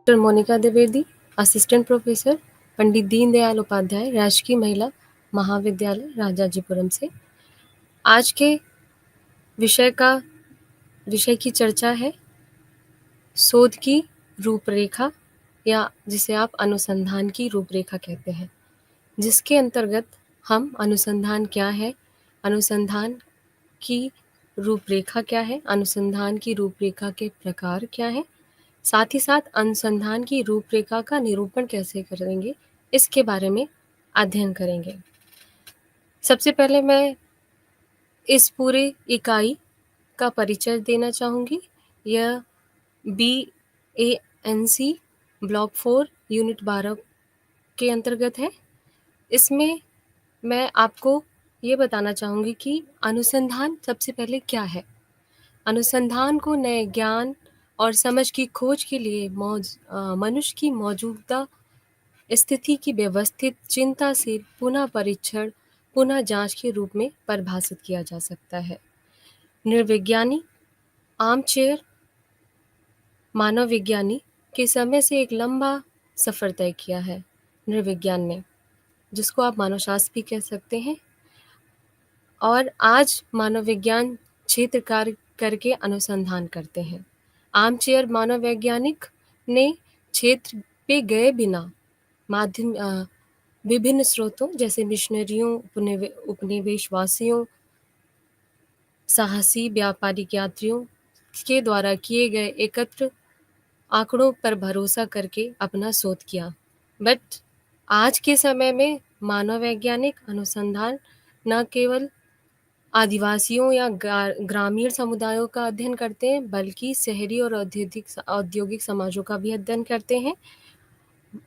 Doctor Monika Dwivedi, assistant professor, Pandit Deendayal Upadhyay Rajkiya Mahila महाविद्यालय राजाजीपुरम से। आज के विषय की चर्चा है शोध की रूपरेखा, या जिसे आप अनुसंधान की रूपरेखा कहते हैं, जिसके अंतर्गत हम अनुसंधान क्या है, अनुसंधान की रूपरेखा क्या है, अनुसंधान की रूपरेखा के प्रकार क्या हैं, साथ ही साथ अनुसंधान की रूपरेखा का निरूपण कैसे करेंगे, इसके बारे में अध्ययन करेंगे। सबसे पहले मैं इस पूरे इकाई का परिचय देना चाहूँगी। यह BANC ब्लॉक 4 यूनिट 12 के अंतर्गत है। इसमें मैं आपको ये बताना चाहूँगी कि अनुसंधान सबसे पहले क्या है। अनुसंधान को नए ज्ञान और समझ की खोज के लिए मनुष्य की मौजूदा स्थिति की व्यवस्थित चिंता से पुनः परीक्षण, पुनः जांच के रूप में परिभाषित किया जा सकता है। निर्विज्ञानी आर्मचेयर मानव विज्ञानी के समय से एक लंबा सफर तय किया है निर्विज्ञान ने, जिसको आप मानव शास्त्र भी कह सकते हैं। और आज मानव विज्ञान क्षेत्र कार्य करके अनुसंधान करते हैं। आर्मचेयर मानव वैज्ञानिक ने क्षेत्र पे गए बिना विभिन्न स्रोतों जैसे मिशनरियों, उपनिवेशवासियों, साहसी व्यापारिक यात्रियों के द्वारा किए गए एकत्र आंकड़ों पर भरोसा करके अपना शोध किया। बट आज के समय में मानव वैज्ञानिक अनुसंधान न केवल आदिवासियों या ग्रामीण समुदायों का अध्ययन करते हैं, बल्कि शहरी और औद्योगिक समाजों का भी अध्ययन करते हैं।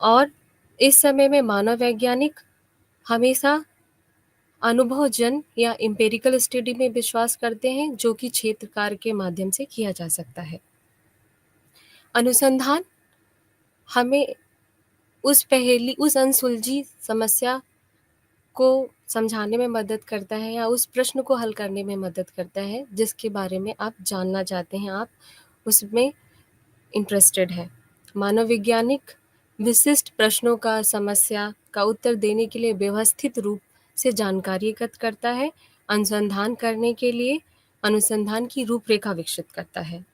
और इस समय में मानव वैज्ञानिक हमेशा अनुभवजन या एम्पिरिकल स्टडी में विश्वास करते हैं, जो कि क्षेत्र कार्य के माध्यम से किया जा सकता है। अनुसंधान हमें उस अनसुलझी समस्या को समझाने में मदद करता है, या उस प्रश्न को हल करने में मदद करता है जिसके बारे में आप जानना चाहते हैं, आप उसमें इंटरेस्टेड है। मानव वैज्ञानिक विशिष्ट प्रश्नों का समस्या का उत्तर देने के लिए व्यवस्थित रूप से जानकारी एकत्र करता है। अनुसंधान करने के लिए अनुसंधान की रूपरेखा विकसित करता है।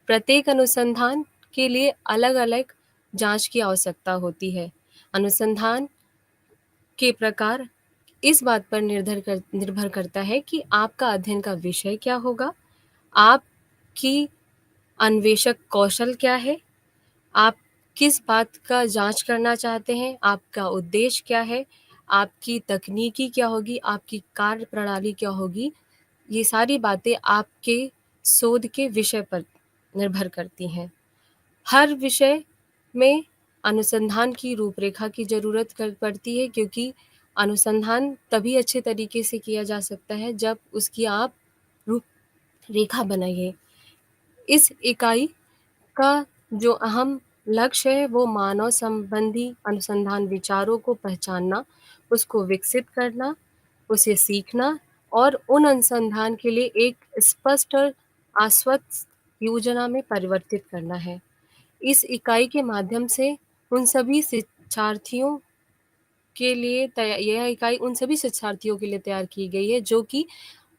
प्रत्येक अनुसंधान के लिए अलग अलग जांच की आवश्यकता होती है। अनुसंधान के प्रकार इस बात पर निर्भर करता है कि आपका अध्ययन का विषय क्या होगा, आपकी अन्वेषक कौशल क्या है, आप किस बात का जांच करना चाहते हैं, आपका उद्देश्य क्या है, आपकी तकनीकी क्या होगी, आपकी कार्य प्रणाली क्या होगी। ये सारी बातें आपके शोध के विषय पर निर्भर करती हैं। हर विषय में अनुसंधान की रूपरेखा की ज़रूरत पड़ती है, क्योंकि अनुसंधान तभी अच्छे तरीके से किया जा सकता है जब उसकी आप रूपरेखा बनाइए। इस इकाई का जो अहम लक्ष्य है वो मानव संबंधी अनुसंधान विचारों को पहचानना, उसको विकसित करना, उसे सीखना और उन अनुसंधान के लिए एक स्पष्ट और आश्वस्त योजना में परिवर्तित करना है। इस इकाई के माध्यम से उन सभी शिक्षार्थियों के लिए यह इकाई उन सभी शिक्षार्थियों के लिए तैयार की गई है जो कि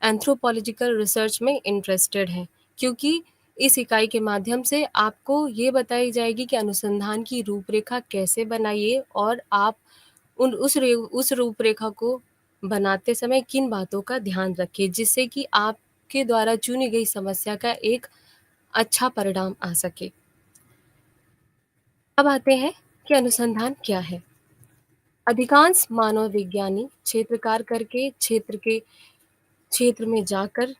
एंथ्रोपोलॉजिकल रिसर्च में इंटरेस्टेड हैं, क्योंकि इस इकाई के माध्यम से आपको ये बताई जाएगी कि अनुसंधान की रूपरेखा कैसे बनाइए, और आप उस रूपरेखा को बनाते समय किन बातों का ध्यान रखें, जिससे कि आपके द्वारा चुनी गई समस्या का एक अच्छा परिणाम आ सके। अब आते हैं कि अनुसंधान क्या है। अधिकांश मानव विज्ञानी क्षेत्रकार करके क्षेत्र में जाकर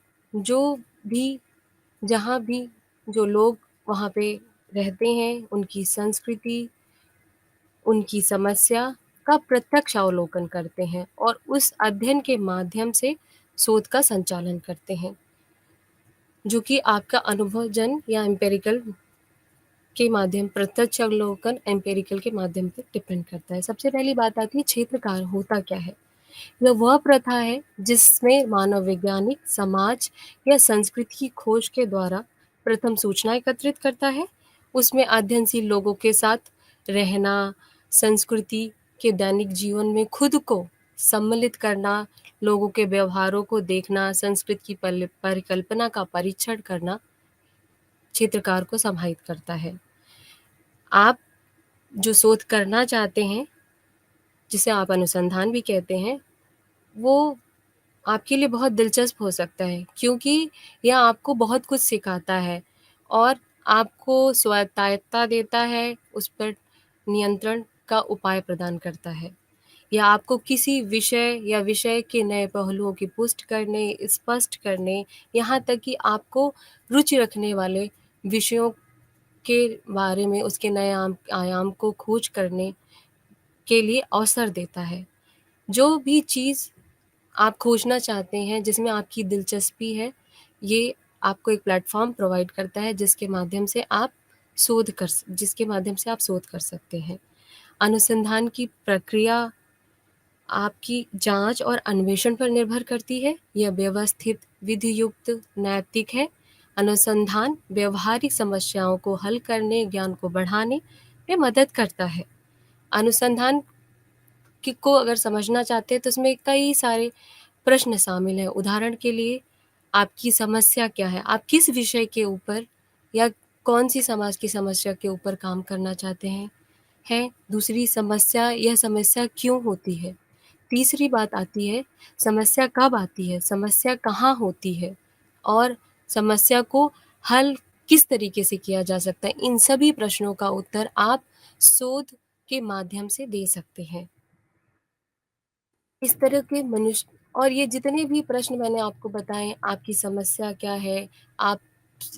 जहाँ भी जो लोग वहाँ पे रहते हैं, उनकी संस्कृति, उनकी समस्या का प्रत्यक्ष अवलोकन करते हैं और उस अध्ययन के माध्यम से शोध का संचालन करते हैं, जो कि आपका अनुभवजन या एम्पिरिकल के माध्यम प्रत्यक्ष अवलोकन एम्पिरिकल के माध्यम पर डिपेंड करता है। सबसे पहली बात आती है क्षेत्रकार होता क्या है। यह वह प्रथा है जिसमें मानव वैज्ञानिक समाज या संस्कृति की खोज के द्वारा प्रथम सूचना एकत्रित करता है उसमें अध्ययनशील लोगों के साथ रहना, संस्कृति के दैनिक जीवन में खुद को सम्मिलित करना, लोगों के व्यवहारों को देखना, संस्कृत की परिकल्पना का परीक्षण करना चित्रकार को समाहित करता है। आप जो शोध करना चाहते हैं, जिसे आप अनुसंधान भी कहते हैं, वो आपके लिए बहुत दिलचस्प हो सकता है, क्योंकि यह आपको बहुत कुछ सिखाता है और आपको स्वायत्तता देता है, उस पर नियंत्रण का उपाय प्रदान करता है। यह आपको किसी विषय या विषय के नए पहलुओं की पुष्टि करने, स्पष्ट करने, यहाँ तक कि आपको रुचि रखने वाले विषयों के बारे में उसके नए आयाम को खोज करने के लिए अवसर देता है। जो भी चीज़ आप खोजना चाहते हैं, जिसमें आपकी दिलचस्पी है, ये आपको एक प्लेटफ़ॉर्म प्रोवाइड करता है जिसके माध्यम से आप शोध कर सकते हैं। अनुसंधान की प्रक्रिया आपकी जाँच और अन्वेषण पर निर्भर करती है। यह व्यवस्थित, विधियुक्त, नैतिक है। अनुसंधान व्यावहारिक समस्याओं को हल करने, ज्ञान को बढ़ाने में मदद करता है। अनुसंधान को अगर समझना चाहते हैं तो उसमें कई सारे प्रश्न शामिल हैं। उदाहरण के लिए, आपकी समस्या क्या है? आप किस विषय के ऊपर या कौन-सी समाज की समस्या के ऊपर काम करना चाहते हैं? दूसरी समस्या, यह समस्या क्यों होती है? तीसरी बात आती है, समस्या कब आती है? समस्या कहाँ होती है? और समस्या को हल किस तरीके से किया जा सकता है? इन सभी प्रश्नों का उत्तर आप शोध के माध्यम से दे सकते हैं। इस तरह के मनुष्य और ये जितने भी प्रश्न मैंने आपको बताए, आपकी समस्या क्या है, आप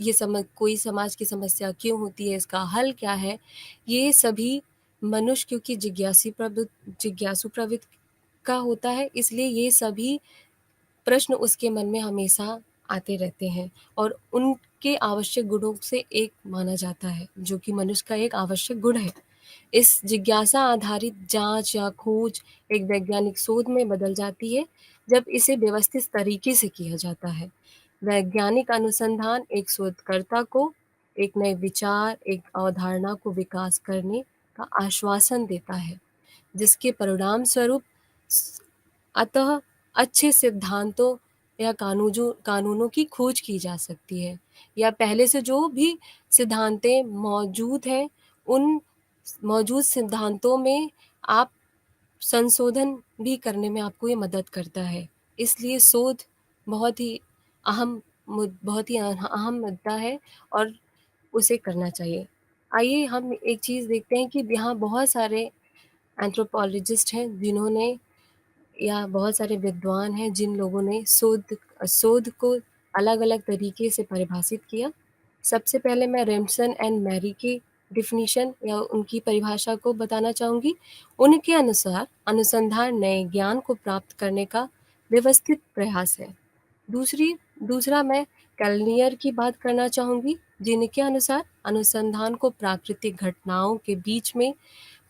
ये कोई समाज की समस्या क्यों होती है, इसका हल क्या है, ये सभी मनुष्य क्योंकि जिज्ञासु प्रवृत्ति का होता है, इसलिए ये सभी प्रश्न उसके मन में हमेशा आते रहते हैं और उनके आवश्यक गुणों से एक माना जाता है, जो कि मनुष्य का एक आवश्यक गुण है। इस जिज्ञासा आधारित जांच या खोज एक वैज्ञानिक शोध में बदल जाती है जब इसे व्यवस्थित तरीके से किया जाता है। वैज्ञानिक अनुसंधान एक शोधकर्ता को एक नए विचार, एक अवधारणा को विकास करने का आश्वासन देता है, जिसके परिणाम स्वरूप अतः अच्छे सिद्धांतों या कानूनों की खोज की जा सकती है, या पहले से जो भी सिद्धांतें मौजूद हैं, उन मौजूद सिद्धांतों में आप संशोधन भी करने में आपको ये मदद करता है। इसलिए शोध बहुत ही अहम मुद्दा है और उसे करना चाहिए। आइए हम एक चीज़ देखते हैं कि यहाँ बहुत सारे एंथ्रोपोलॉजिस्ट हैं जिन्होंने, या बहुत सारे विद्वान हैं जिन लोगों ने शोध को अलग-अलग तरीके से परिभाषित किया। सबसे पहले मैं रेमसन एंड मैरी की डेफिनिशन या उनकी परिभाषा को बताना चाहूँगी। उनके अनुसार अनुसंधान नए ज्ञान को प्राप्त करने का व्यवस्थित प्रयास है। दूसरा मैं कैलनियर की बात करना चाहूँगी, जिनके अनुसार अनुसंधान को प्राकृतिक घटनाओं के बीच में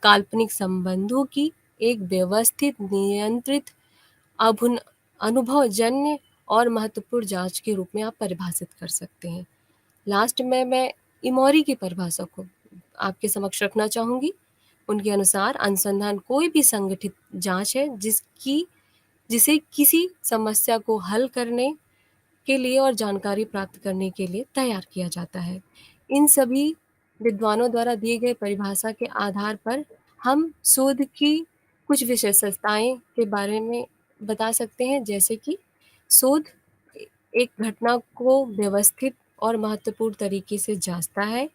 काल्पनिक संबंधों की एक व्यवस्थित, नियंत्रित, अनुभवजन्य और महत्वपूर्ण जांच के रूप में आप परिभाषित कर सकते हैं। लास्ट में मैं इमोरी की परिभाषा को आपके समक्ष रखना चाहूँगी। उनके अनुसार अनुसंधान कोई भी संगठित जांच है जिसे किसी समस्या को हल करने के लिए और जानकारी प्राप्त करने के लिए तैयार किया जाता है। इन सभी विद्वानों द्वारा दिए गए परिभाषा के आधार पर हम शोध की कुछ विशेषताएं के बारे में बता सकते हैं, जैसे कि शोध एक घटना को व्यवस्थित और महत्वपूर्ण तरीके से जांचता है।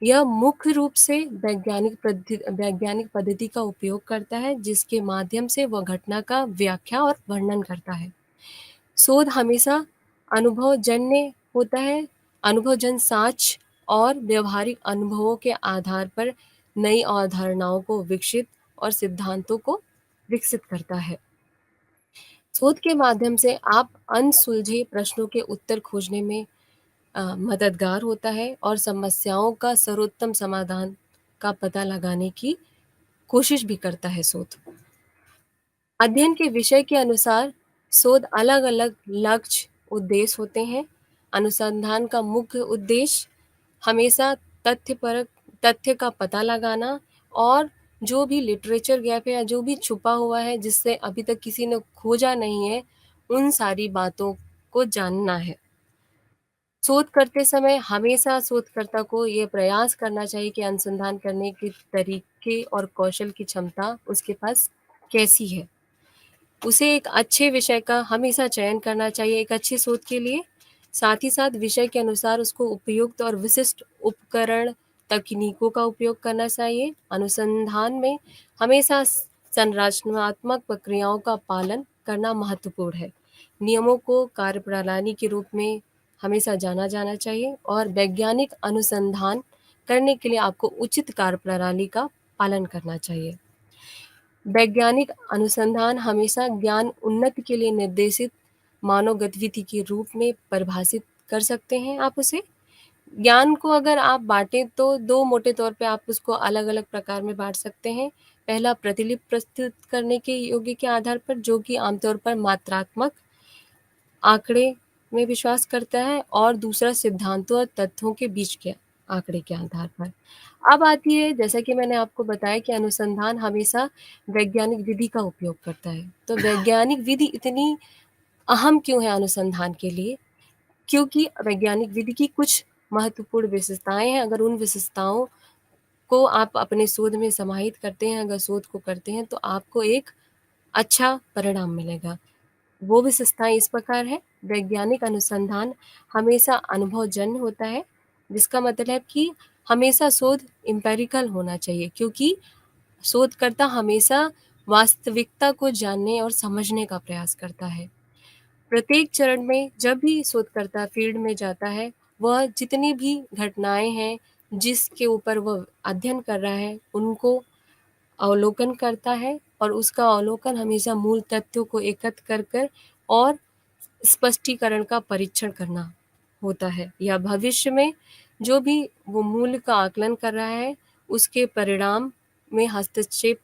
यह मुख्य रूप से वैज्ञानिक पद्धति का उपयोग करता है, जिसके माध्यम से वह घटना का व्याख्या और वर्णन करता है। शोध हमेशा अनुभवजन्य होता है, अनुभवजन्य साक्ष्य और व्यवहारिक अनुभवों के आधार पर नई अवधारणाओं को विकसित और सिद्धांतों को विकसित करता है। शोध के माध्यम से आप अनसुलझे प्रश्नों के उत्तर खोजने में मददगार होता है और समस्याओं का सर्वोत्तम समाधान का पता लगाने की कोशिश भी करता है शोध। अध्ययन के विषय के अनुसार शोध अलग-अलग लक्ष्य, उद्देश्य होते हैं। अनुसंधान का मुख्य उद्देश्य हमेशा तथ्यपरक तथ्य का पता लगाना और जो भी लिटरेचर गैप है या जो भी छुपा हुआ है जिससे अभी तक किसी ने खोजा नहीं है, उन सारी बातों को जानना है। शोध करते समय हमेशा शोधकर्ता को ये प्रयास करना चाहिए कि अनुसंधान करने के तरीके और कौशल की क्षमता उसके पास कैसी है। उसे एक अच्छे विषय का हमेशा चयन करना चाहिए एक अच्छे शोध के लिए। साथ ही साथ विषय के अनुसार उसको उपयुक्त और विशिष्ट उपकरण, तकनीकों का उपयोग करना चाहिए। अनुसंधान में हमेशा संरचनात्मक प्रक्रियाओं का पालन करना महत्वपूर्ण है। नियमों को कार्यप्रणाली के रूप में हमेशा जाना जाना चाहिए और वैज्ञानिक अनुसंधान करने के लिए आपको उचित कार्यप्रणाली का पालन करना चाहिए। वैज्ञानिक अनुसंधान हमेशा ज्ञान उन्नति के लिए निर्देशित मानव गतिविधि के रूप में परिभाषित कर सकते हैं आप उसे। ज्ञान को अगर आप बाँटें तो 2 मोटे तौर पे आप उसको अलग-अलग प्रकार में बाँट सकते हैं। पहला प्रतिलिपि प्रस्तुत करने के योग्य के आधार पर जो कि आमतौर पर मात्रात्मक आंकड़े में विश्वास करता है और दूसरा सिद्धांतों और तथ्यों के बीच के आंकड़े के आधार पर। अब आती है जैसा कि मैंने आपको बताया कि अनुसंधान हमेशा वैज्ञानिक विधि का उपयोग करता है। तो वैज्ञानिक विधि इतनी अहम क्यों है अनुसंधान के लिए? क्योंकि वैज्ञानिक विधि की कुछ महत्वपूर्ण विशेषताएँ हैं, अगर उन विशेषताओं को आप अपने शोध में समाहित करते हैं, अगर शोध को करते हैं तो आपको एक अच्छा परिणाम मिलेगा। वो विशेषताएँ इस प्रकार है, वैज्ञानिक अनुसंधान हमेशा अनुभवजन्य होता है, जिसका मतलब है कि हमेशा शोध एम्पिरिकल होना चाहिए क्योंकि शोधकर्ता हमेशा वास्तविकता को जानने और समझने का प्रयास करता है। प्रत्येक चरण में जब भी शोधकर्ता फील्ड में जाता है, वह जितनी भी घटनाएँ हैं, जिसके ऊपर वह अध्ययन कर रहा है, उनको अवलोकन करता है और उसका अवलोकन हमेशा मूल तथ्यों को एकत्र कर और स्पष्टीकरण का परीक्षण करना होता है या भविष्य में जो भी वो मूल्य का आकलन कर रहा है, उसके परिणाम में हस्तक्षेप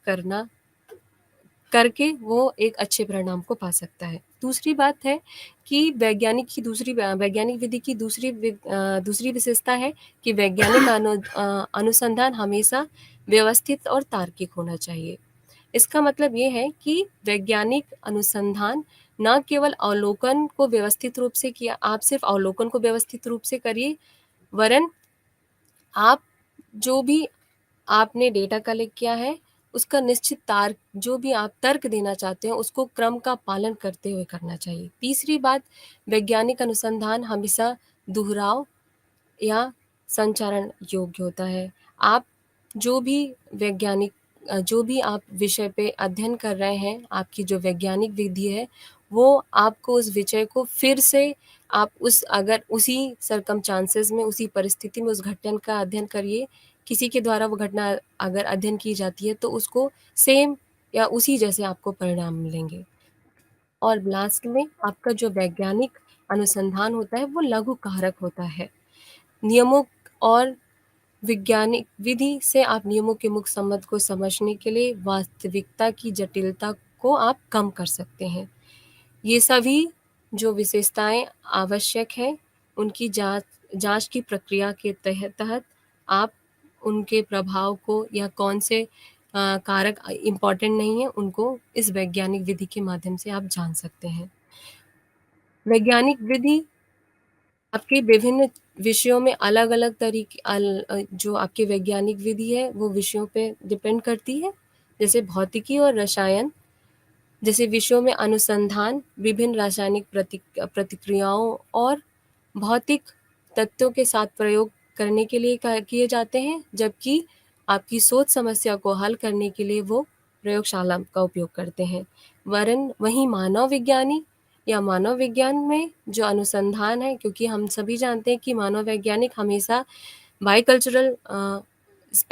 करके वो एक अच्छे परिणाम को पा सकता है। दूसरी बात है कि वैज्ञानिक विधि की दूसरी विशेषता है कि वैज्ञानिक अनुसंधान हमेशा व्यवस्थित और तार्किक होना चाहिए। इसका मतलब ये है कि वैज्ञानिक अनुसंधान न केवल अवलोकन को व्यवस्थित रूप से किया आप सिर्फ अवलोकन को व्यवस्थित रूप से करिए, वरन आप जो भी आपने डेटा कलेक्ट किया है, उसका निश्चित जो भी आप तर्क देना चाहते हैं, उसको क्रम का पालन करते हुए करना चाहिए। तीसरी बात, वैज्ञानिक अनुसंधान हमेशा दोहराव या संचारण योग्य होता है। आप जो भी जो भी आप विषय पे अध्ययन कर रहे हैं, आपकी जो वैज्ञानिक विधि है, वो आपको उस विषय को फिर से आप अगर उसी सर्कमस्टांसेस में, उसी परिस्थिति में उस घटना का अध्ययन करिए, किसी के द्वारा वो घटना अगर अध्ययन की जाती है, तो उसको सेम या उसी जैसे आपको परिणाम मिलेंगे। और लास्ट में आपका जो वैज्ञानिक अनुसंधान होता है, वो लघु कारक होता है। नियमों और वैज्ञानिक विधि से आप नियमों के मुख्य संबंध को समझने के लिए वास्तविकता की जटिलता को आप कम कर सकते हैं। ये सभी जो विशेषताएँ आवश्यक हैं, उनकी जाँच की प्रक्रिया के तहत आप उनके प्रभाव को या कौन से कारक इम्पोर्टेंट नहीं है, उनको इस वैज्ञानिक विधि के माध्यम से आप जान सकते हैं। वैज्ञानिक विधि आपके विभिन्न विषयों में अलग-अलग जो आपकी वैज्ञानिक विधि है, वो विषयों पे डिपेंड करती है। जैसे भौतिकी और रसायन जैसे विषयों में अनुसंधान विभिन्न रासायनिक प्रतिक्रियाओं और भौतिक तत्वों के साथ प्रयोग करने के लिए किए जाते हैं, जबकि आपकी सोच समस्या को हल करने के लिए वो प्रयोगशाला का उपयोग करते हैं। वहीं मानव विज्ञानी या मानव विज्ञान में जो अनुसंधान है, क्योंकि हम सभी जानते हैं कि मानव वैज्ञानिक हमेशा बाइकल्चरल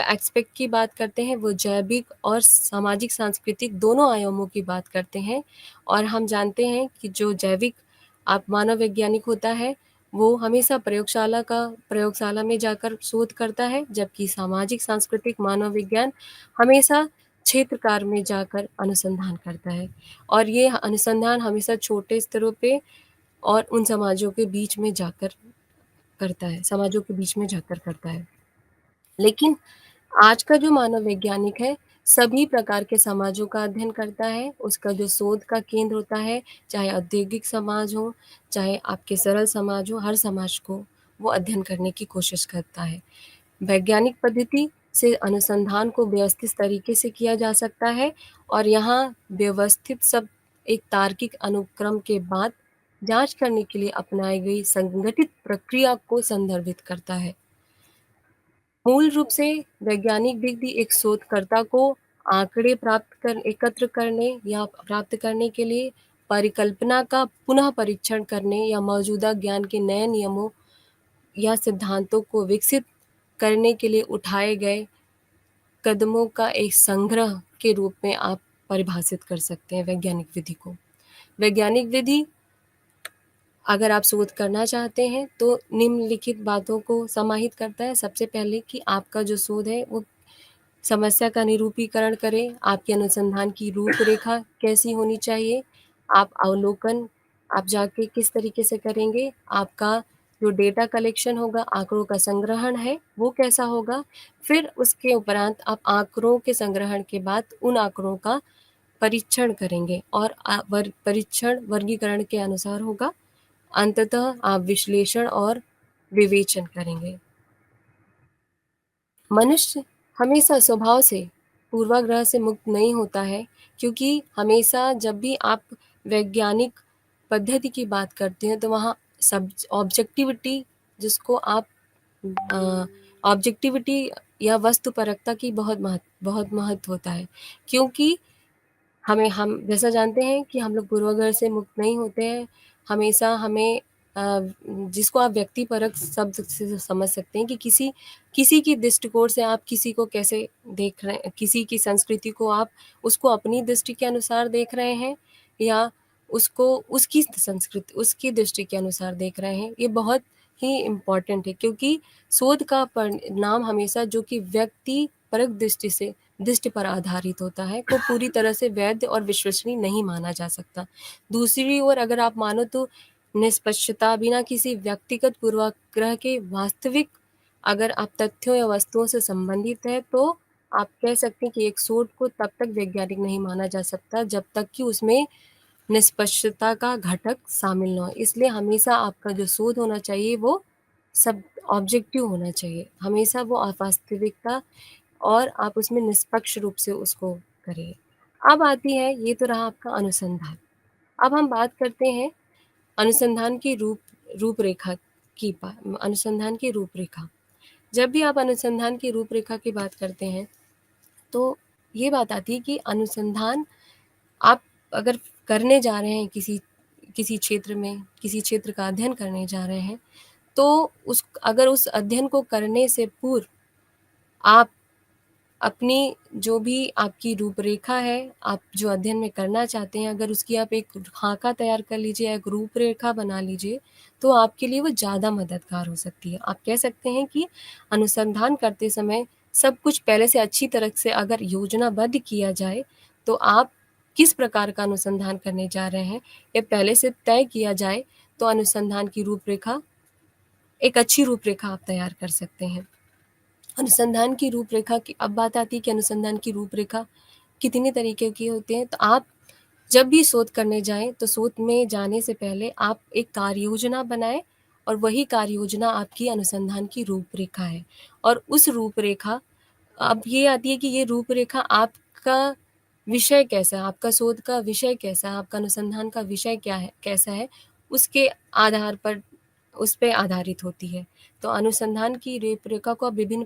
एस्पेक्ट की बात करते हैं, वो जैविक और सामाजिक सांस्कृतिक दोनों आयामों की बात करते हैं और हम जानते हैं कि जो जैविक आप मानव वैज्ञानिक होता है, वो हमेशा प्रयोगशाला में जाकर शोध करता है, जबकि सामाजिक सांस्कृतिक मानव विज्ञान हमेशा क्षेत्रकार में जाकर अनुसंधान करता है और ये अनुसंधान हमेशा छोटे स्तरों पे और उन समाजों के बीच में जाकर करता है। लेकिन आज का जो मानव वैज्ञानिक है, सभी प्रकार के समाजों का अध्ययन करता है, उसका जो शोध का केंद्र होता है, चाहे औद्योगिक समाज हो, चाहे आपके सरल समाज हो, हर समाज को वो अध्ययन करने की कोशिश करता है। वैज्ञानिक पद्धति से अनुसंधान को व्यवस्थित तरीके से किया जा सकता है और यहाँ व्यवस्थित सब एक तार्किक अनुक्रम के बाद जांच करने के लिए अपनाई गई संगठित प्रक्रिया को संदर्भित करता है। मूल रूप से वैज्ञानिक विधि एक शोधकर्ता को आंकड़े एकत्र करने या प्राप्त करने के लिए परिकल्पना का पुनः परीक्षण करने या मौजूदा ज्ञान के नए नियमों या सिद्धांतों को विकसित करने के लिए उठाए गए कदमों का एक संग्रह के रूप में आप परिभाषित कर सकते हैं वैज्ञानिक विधि को। वैज्ञानिक विधि अगर आप शोध करना चाहते हैं तो निम्नलिखित बातों को समाहित करता है। सबसे पहले कि आपका जो शोध है वो समस्या का निरूपीकरण करें, आपके अनुसंधान की रूपरेखा कैसी होनी चाहिए, आप अवलोकन आप जाके किस तरीके से करेंगे, आपका जो डेटा कलेक्शन होगा, आंकड़ों का संग्रहण है, वो कैसा होगा। फिर उसके उपरांत आप आंकड़ों के संग्रहण के बाद उन आंकड़ों का परीक्षण करेंगे और परीक्षण वर्गीकरण के अनुसार होगा। अंततः आप विश्लेषण और विवेचन करेंगे। मनुष्य हमेशा स्वभाव से पूर्वाग्रह से मुक्त नहीं होता है, क्योंकि हमेशा जब भी आप वैज्ञानिक पद्धति की बात करते हैं तो वहाँ सब ऑब्जेक्टिविटी जिसको आप ऑब्जेक्टिविटी या वस्तुपरकता की बहुत महत्व होता है, क्योंकि हम जैसा जानते हैं कि हम लोग पूर्वाग्रह से मुक्त नहीं होते हैं। हमेशा हमें जिसको आप व्यक्तिपरक शब्द से समझ सकते हैं कि किसी की दृष्टिकोण से आप किसी को कैसे देख रहे हैं, किसी की संस्कृति को आप उसको अपनी दृष्टि के अनुसार देख रहे हैं या उसको उसकी संस्कृति उसकी दृष्टि के अनुसार देख रहे हैं। ये बहुत ही इम्पोर्टेंट है, क्योंकि शोध का परिणाम हमेशा जो कि व्यक्ति परक दृष्टि पर आधारित होता है, को पूरी तरह से वैध और विश्वसनीय नहीं माना जा सकता। दूसरी ओर अगर आप मानो तो निष्पक्षता बिना किसी व्यक्तिगत पूर्वाग्रह के वास्तविक अगर आप तथ्यों या वस्तुओं से संबंधित है तो आप कह सकते हैं कि एक शोध को तब तक वैज्ञानिक नहीं माना जा सकता जब तक कि उसमें निष्पक्षता का घटक शामिल न हो। इसलिए हमेशा आपका जो शोध होना चाहिए वो सब ऑब्जेक्टिव होना चाहिए, हमेशा वो वास्तविकता और आप उसमें निष्पक्ष रूप से उसको करिए। अब आती है, ये तो रहा आपका अनुसंधान। अब हम बात करते हैं अनुसंधान की रूपरेखा की अनुसंधान की रूपरेखा। जब भी आप अनुसंधान की रूपरेखा की बात करते हैं तो ये बात आती है कि अनुसंधान आप अगर करने जा रहे हैं किसी क्षेत्र में, किसी क्षेत्र का अध्ययन करने जा रहे हैं, तो अगर उस अध्ययन को करने से पूर्व आप अपनी जो भी आपकी रूपरेखा है, आप जो अध्ययन में करना चाहते हैं, अगर उसकी आप एक खाका तैयार कर लीजिए, एक रूपरेखा बना लीजिए, तो आपके लिए वो ज़्यादा मददगार हो सकती है। आप कह सकते हैं कि अनुसंधान करते समय सब कुछ पहले से अच्छी तरह से अगर योजनाबद्ध किया जाए, तो आप किस प्रकार का अनुसंधान करने जा रहे हैं, ये पहले से तय किया जाए, तो अनुसंधान की रूपरेखा एक अच्छी रूपरेखा आप तैयार कर सकते हैं। अनुसंधान की रूपरेखा की अब बात आती है कि अनुसंधान की रूपरेखा कितने तरीके की होती है। तो आप जब भी शोध करने जाएं तो शोध में जाने से पहले आप एक कार्य योजना बनाएं और वही कार्य योजना आपकी अनुसंधान की रूपरेखा है। और उस रूपरेखा अब ये आती है कि ये रूपरेखा आपका विषय कैसा है, आपका शोध का विषय कैसा है, आपका अनुसंधान का विषय क्या है, कैसा है, उसके आधार पर उस पे आधारित होती है। तो अनुसंधान की रूपरेखा को आप विभिन्न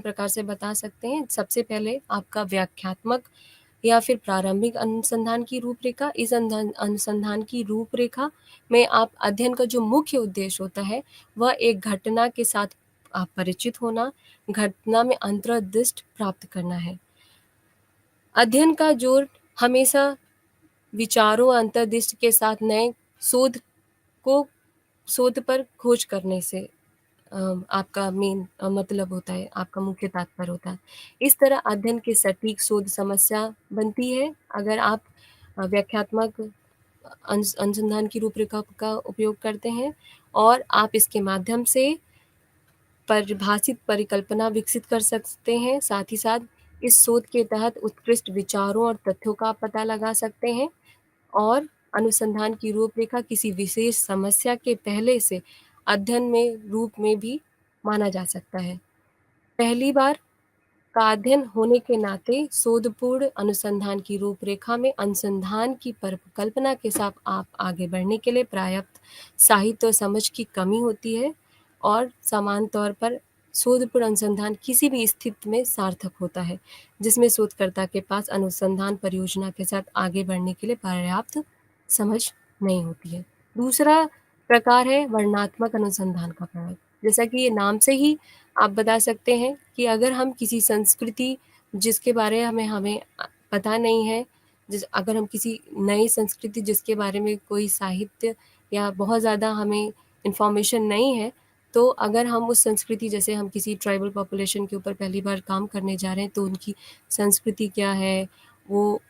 प्रकार से बता सकते हैं। सबसे पहले आपका व्याख्यात्मक या फिर प्रारंभिक अनुसंधान की रूपरेखा। इस अनुसंधान की रूपरेखा में आप अध्ययन का जो मुख्य उद्देश्य होता है वह एक घटना के साथ आप परिचित होना, घटना में अंतर्दृष्टि प्राप्त करना है। अध्ययन का जोर हमेशा विचारों अंतर्दृष्टि के साथ नए शोध को शोध पर खोज करने से आपका मेन मतलब होता है, आपका मुख्य तात्पर्य होता है। इस तरह अध्ययन की सटीक शोध समस्या बनती है अगर आप व्याख्यात्मक अनुसंधान की रूपरेखा का उपयोग करते हैं और आप इसके माध्यम से परिभाषित परिकल्पना विकसित कर सकते हैं। साथ ही साथ इस शोध के तहत उत्कृष्ट विचारों और तथ्यों का पता लगा सकते हैं और अनुसंधान की रूपरेखा किसी विशेष समस्या के पहले से अध्ययन में रूप में भी माना जा सकता है। पहली बार का अध्ययन होने के नाते शोधपूर्ण अनुसंधान की रूपरेखा में अनुसंधान की परिकल्पना के साथ आप आगे बढ़ने के लिए पर्याप्त साहित्य और समझ की कमी होती है और समान तौर पर शोधपूर्ण अनुसंधान किसी भी स्थिति में सार्थक होता है जिसमें शोधकर्ता के पास अनुसंधान परियोजना के साथ आगे बढ़ने के लिए पर्याप्त समझ नहीं होती है। दूसरा प्रकार है वर्णनात्मक अनुसंधान का प्रयोग। जैसा कि ये नाम से ही आप बता सकते हैं कि अगर हम किसी संस्कृति जिसके बारे में हमें पता नहीं है, अगर हम किसी नई संस्कृति जिसके बारे में कोई साहित्य या बहुत ज़्यादा हमें इन्फॉर्मेशन नहीं है, तो अगर हम उस संस्कृति जैसे हम किसी ट्राइबल पॉपुलेशन के ऊपर पहली बार काम करने जा रहे हैं तो उनकी संस्कृति क्या है, वो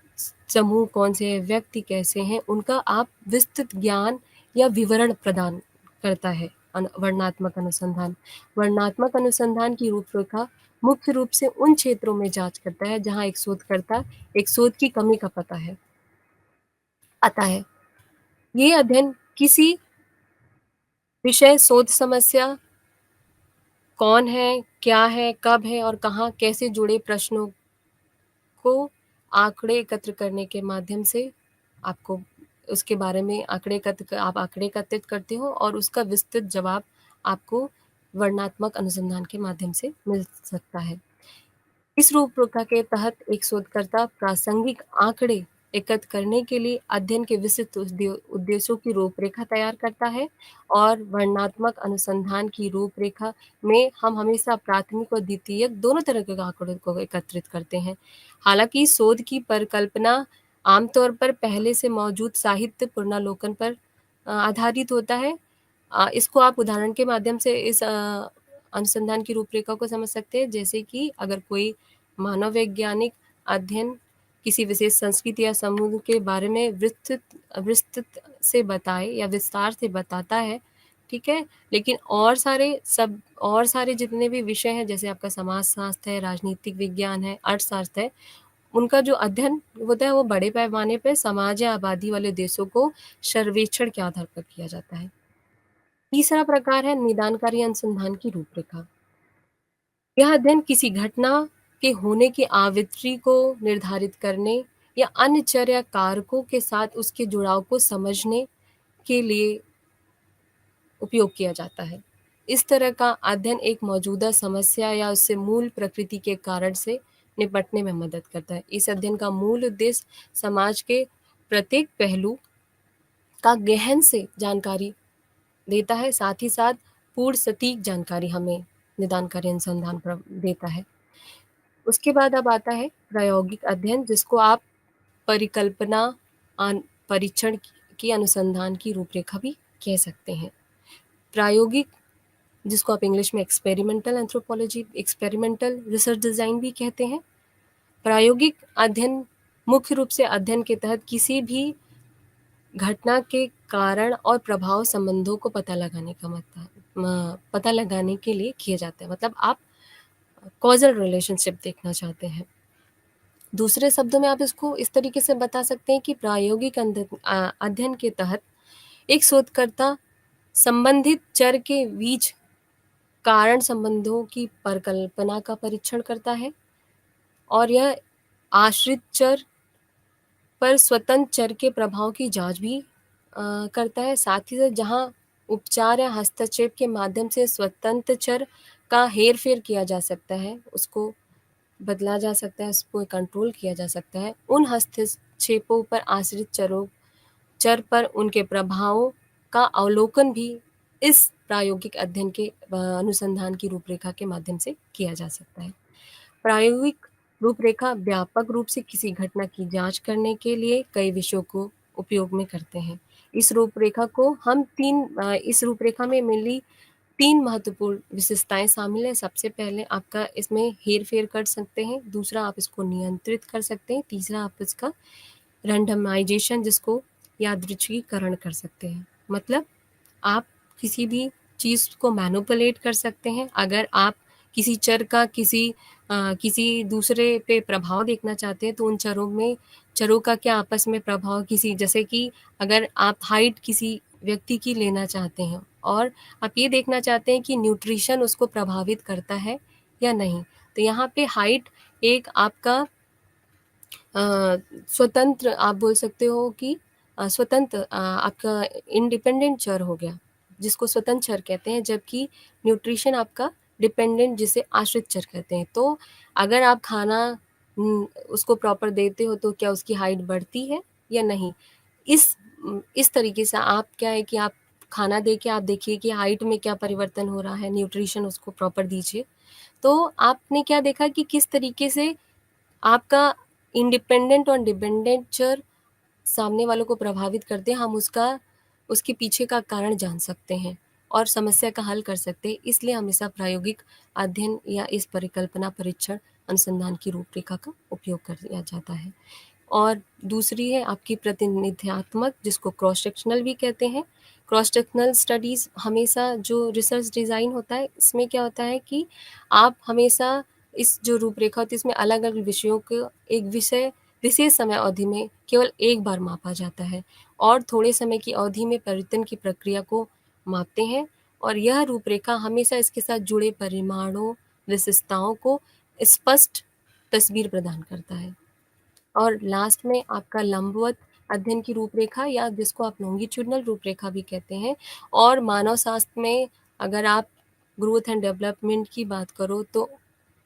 समूह कौन से हैं, व्यक्ति कैसे हैं, उनका आप विस्तृत ज्ञान या विवरण प्रदान करता है वर्णनात्मक अनुसंधान। वर्णनात्मक अनुसंधान की रूपरेखा मुख्य रूप से उन क्षेत्रों में जांच करता है जहां एक शोधकर्ता एक शोध की कमी का पता है आता है। ये अध्ययन किसी विषय शोध समस्या कौन है, क्या है, कब है और कहाँ कैसे जुड़े प्रश्नों को आंकड़े एकत्र करने के माध्यम से आपको उसके बारे में आप आंकड़े एकत्रित करते हो और उसका विस्तृत जवाब आपको वर्णनात्मक अनुसंधान के माध्यम से मिल सकता है। इस रूपरेखा के तहत एक शोधकर्ता प्रासंगिक आंकड़े एकत्र करने के लिए अध्ययन के विस्तृत उद्देश्यों की रूपरेखा तैयार करता है और वर्णनात्मक अनुसंधान की रूपरेखा में हम हमेशा प्राथमिक और द्वितीयक दोनों तरह के आंकड़ों को एकत्रित करते हैं। हालांकि शोध की परिकल्पना आमतौर पर पहले से मौजूद साहित्य पुनरावलोकन पर आधारित होता है। इसको आप उदाहरण के माध्यम से इस अनुसंधान की रूपरेखा को समझ सकते हैं, जैसे कि अगर कोई मानव वैज्ञानिक अध्ययन किसी विशेष संस्कृति या समूह के बारे में विस्तृत से बताए या विस्तार से बताता है, ठीक है, लेकिन और सारे जितने भी विषय हैं जैसे आपका समाजशास्त्र है, राजनीतिक विज्ञान है, अर्थशास्त्र है, उनका जो अध्ययन होता है वो बड़े पैमाने पर समाज या आबादी वाले देशों को सर्वेक्षण के आधार पर किया जाता है। तीसरा प्रकार है निदानकारी अनुसंधान की रूपरेखा। यह अध्ययन किसी घटना के होने की आवृत्ति को निर्धारित करने या अन्य चर या कारकों के साथ उसके जुड़ाव को समझने के लिए उपयोग किया जाता है। इस तरह का अध्ययन एक मौजूदा समस्या या उससे मूल प्रकृति के कारण से निपटने में मदद करता है। इस अध्ययन का मूल उद्देश्य समाज के प्रत्येक पहलू का गहन से जानकारी देता है, साथ ही साथ पूर्ण सटीक जानकारी हमें निदानकारी अनुसंधान देता है। उसके बाद अब आता है प्रायोगिक अध्ययन, जिसको आप परिकल्पना परीक्षण की अनुसंधान की रूपरेखा भी कह सकते हैं। प्रायोगिक, जिसको आप इंग्लिश में experimental anthropology, experimental research design भी कहते हैं। प्रायोगिक अध्ययन मुख्य रूप से अध्ययन के तहत किसी भी घटना के कारण और प्रभाव संबंधों को पता लगाने के लिए किए जाते हैं। मतलब आप कॉजल रिलेशनशिप देखना चाहते हैं। दूसरे शब्दों में आप इसको इस तरीके से बता सकते हैं कि प्रायोगिक अध्ययन के तहत एक शोधकर्ता संबंधित चर के बीच कारण संबंधों की परिकल्पना का परीक्षण करता है और यह आश्रित चर पर स्वतंत्र चर के प्रभाव की जांच भी करता है। साथ ही साथ जहां उपचार या हस्तक्षेप के माध्यम से स्वतंत्र चर का हेर फेर किया जा सकता है, उसको बदला जा सकता है, उसको कंट्रोल किया जा सकता है, उन हस्तक्षेपों पर आश्रित चर पर उनके प्रभावों का अवलोकन भी इस प्रायोगिक अध्ययन के अनुसंधान की रूपरेखा के माध्यम से किया जा सकता है। प्रायोगिक रूपरेखा व्यापक रूप से किसी घटना की जांच करने के लिए कई विषयों को उपयोग में करते हैं। इस रूपरेखा में मिली 3 महत्वपूर्ण विशेषताएं शामिल है। सबसे पहले आपका इसमें हेर-फेर कर सकते हैं, दूसरा आप इसको नियंत्रित कर सकते हैं, तीसरा आप इसका रैंडमाइजेशन जिसको यादृच्छिकीकरण कर सकते हैं। मतलब आप किसी भी चीज़ को मैनिपुलेट कर सकते हैं। अगर आप किसी चर का किसी दूसरे पे प्रभाव देखना चाहते हैं, तो उन चरों का क्या आपस में प्रभाव, किसी जैसे कि अगर आप हाइट किसी व्यक्ति की लेना चाहते हैं और आप ये देखना चाहते हैं कि न्यूट्रिशन उसको प्रभावित करता है या नहीं, तो यहाँ पे हाइट एक आपका स्वतंत्र, आप बोल सकते हो कि स्वतंत्र, आपका इंडिपेंडेंट चर हो गया, जिसको स्वतंत्र चर कहते हैं, जबकि न्यूट्रिशन आपका डिपेंडेंट, जिसे आश्रित चर कहते हैं। तो अगर आप खाना उसको प्रॉपर देते हो, तो क्या उसकी हाइट बढ़ती है या नहीं? इस तरीके से आप क्या है कि आप खाना दे के आप देखिए कि हाइट में क्या परिवर्तन हो रहा है, न्यूट्रिशन उसको प्रॉपर दीजिए। तो आपने क्या देखा कि किस तरीके से आपका इंडिपेंडेंट और डिपेंडेंट चर सामने वालों को प्रभावित करते हैं, हम उसके पीछे का कारण जान सकते हैं और समस्या का हल कर सकते हैं। इसलिए हमेशा प्रायोगिक अध्ययन या इस परिकल्पना परीक्षण अनुसंधान की रूपरेखा का उपयोग कर लिया जाता है। और दूसरी है आपकी प्रतिनिध्यात्मक, जिसको क्रॉस सेक्शनल भी कहते हैं। क्रॉस सेक्शनल स्टडीज़ हमेशा, जो रिसर्च डिज़ाइन होता है, इसमें क्या होता है कि आप हमेशा इस जो रूपरेखा होती है, इसमें अलग-अलग विषयों को एक विशेष समय अवधि में केवल एक बार मापा जाता है और थोड़े समय की अवधि में परिवर्तन की प्रक्रिया को मापते हैं, और यह रूपरेखा हमेशा इसके साथ जुड़े परिमाणों, विशेषताओं को स्पष्ट तस्वीर प्रदान करता है। और लास्ट में आपका लंबवत अध्ययन की रूपरेखा, या जिसको आप लॉन्गिट्यूडनल रूपरेखा भी कहते हैं। और मानव शास्त्र में अगर आप ग्रोथ एंड डेवलपमेंट की बात करो, तो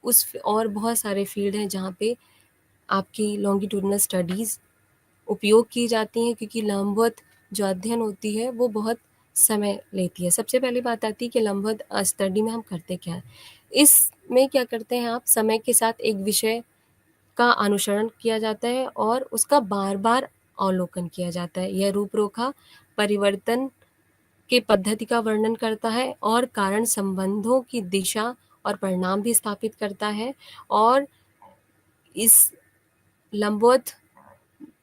उस और बहुत सारे फील्ड हैं जहाँ पे आपकी लॉन्गिट्यूडनल स्टडीज़ उपयोग की जाती हैं, क्योंकि लंबवत जो अध्ययन होती है वो बहुत समय लेती है। सबसे पहली बात आती है कि लंबवत स्टडी में हम करते क्या हैं? इसमें क्या करते हैं, आप समय के साथ एक विषय का अनुसरण किया जाता है और उसका बार-बार अवलोकन किया जाता है। यह रूपरेखा परिवर्तन के पद्धति का वर्णन करता है और कारण संबंधों की दिशा और परिणाम भी स्थापित करता है। और इस लंबवत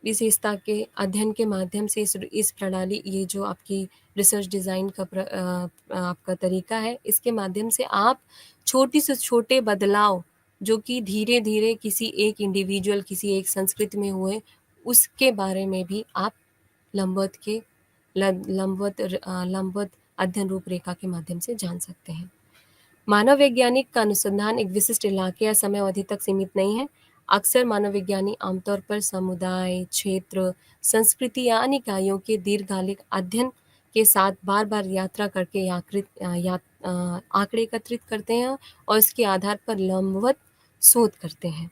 विशेषता के अध्ययन के माध्यम से इस प्रणाली, ये जो आपकी रिसर्च डिज़ाइन का आपका तरीका है, इसके माध्यम से आप छोटे से छोटे बदलाव, जो कि धीरे-धीरे किसी एक इंडिविजुअल, किसी एक संस्कृति में हुए, उसके बारे में भी आप लंबवत के लंबवत अध्ययन रूपरेखा के माध्यम से जान सकते हैं। मानव वैज्ञानिक का अनुसंधान एक विशिष्ट इलाके या समय अवधि तक सीमित नहीं है। अक्सर मानव विज्ञानी आमतौर पर समुदाय, क्षेत्र, संस्कृति या अन्य इकाइयों के दीर्घकालिक अध्ययन के साथ बार-बार यात्रा करके आंकड़े एकत्रित करते हैं और इसके आधार पर लंबवत शोध करते हैं।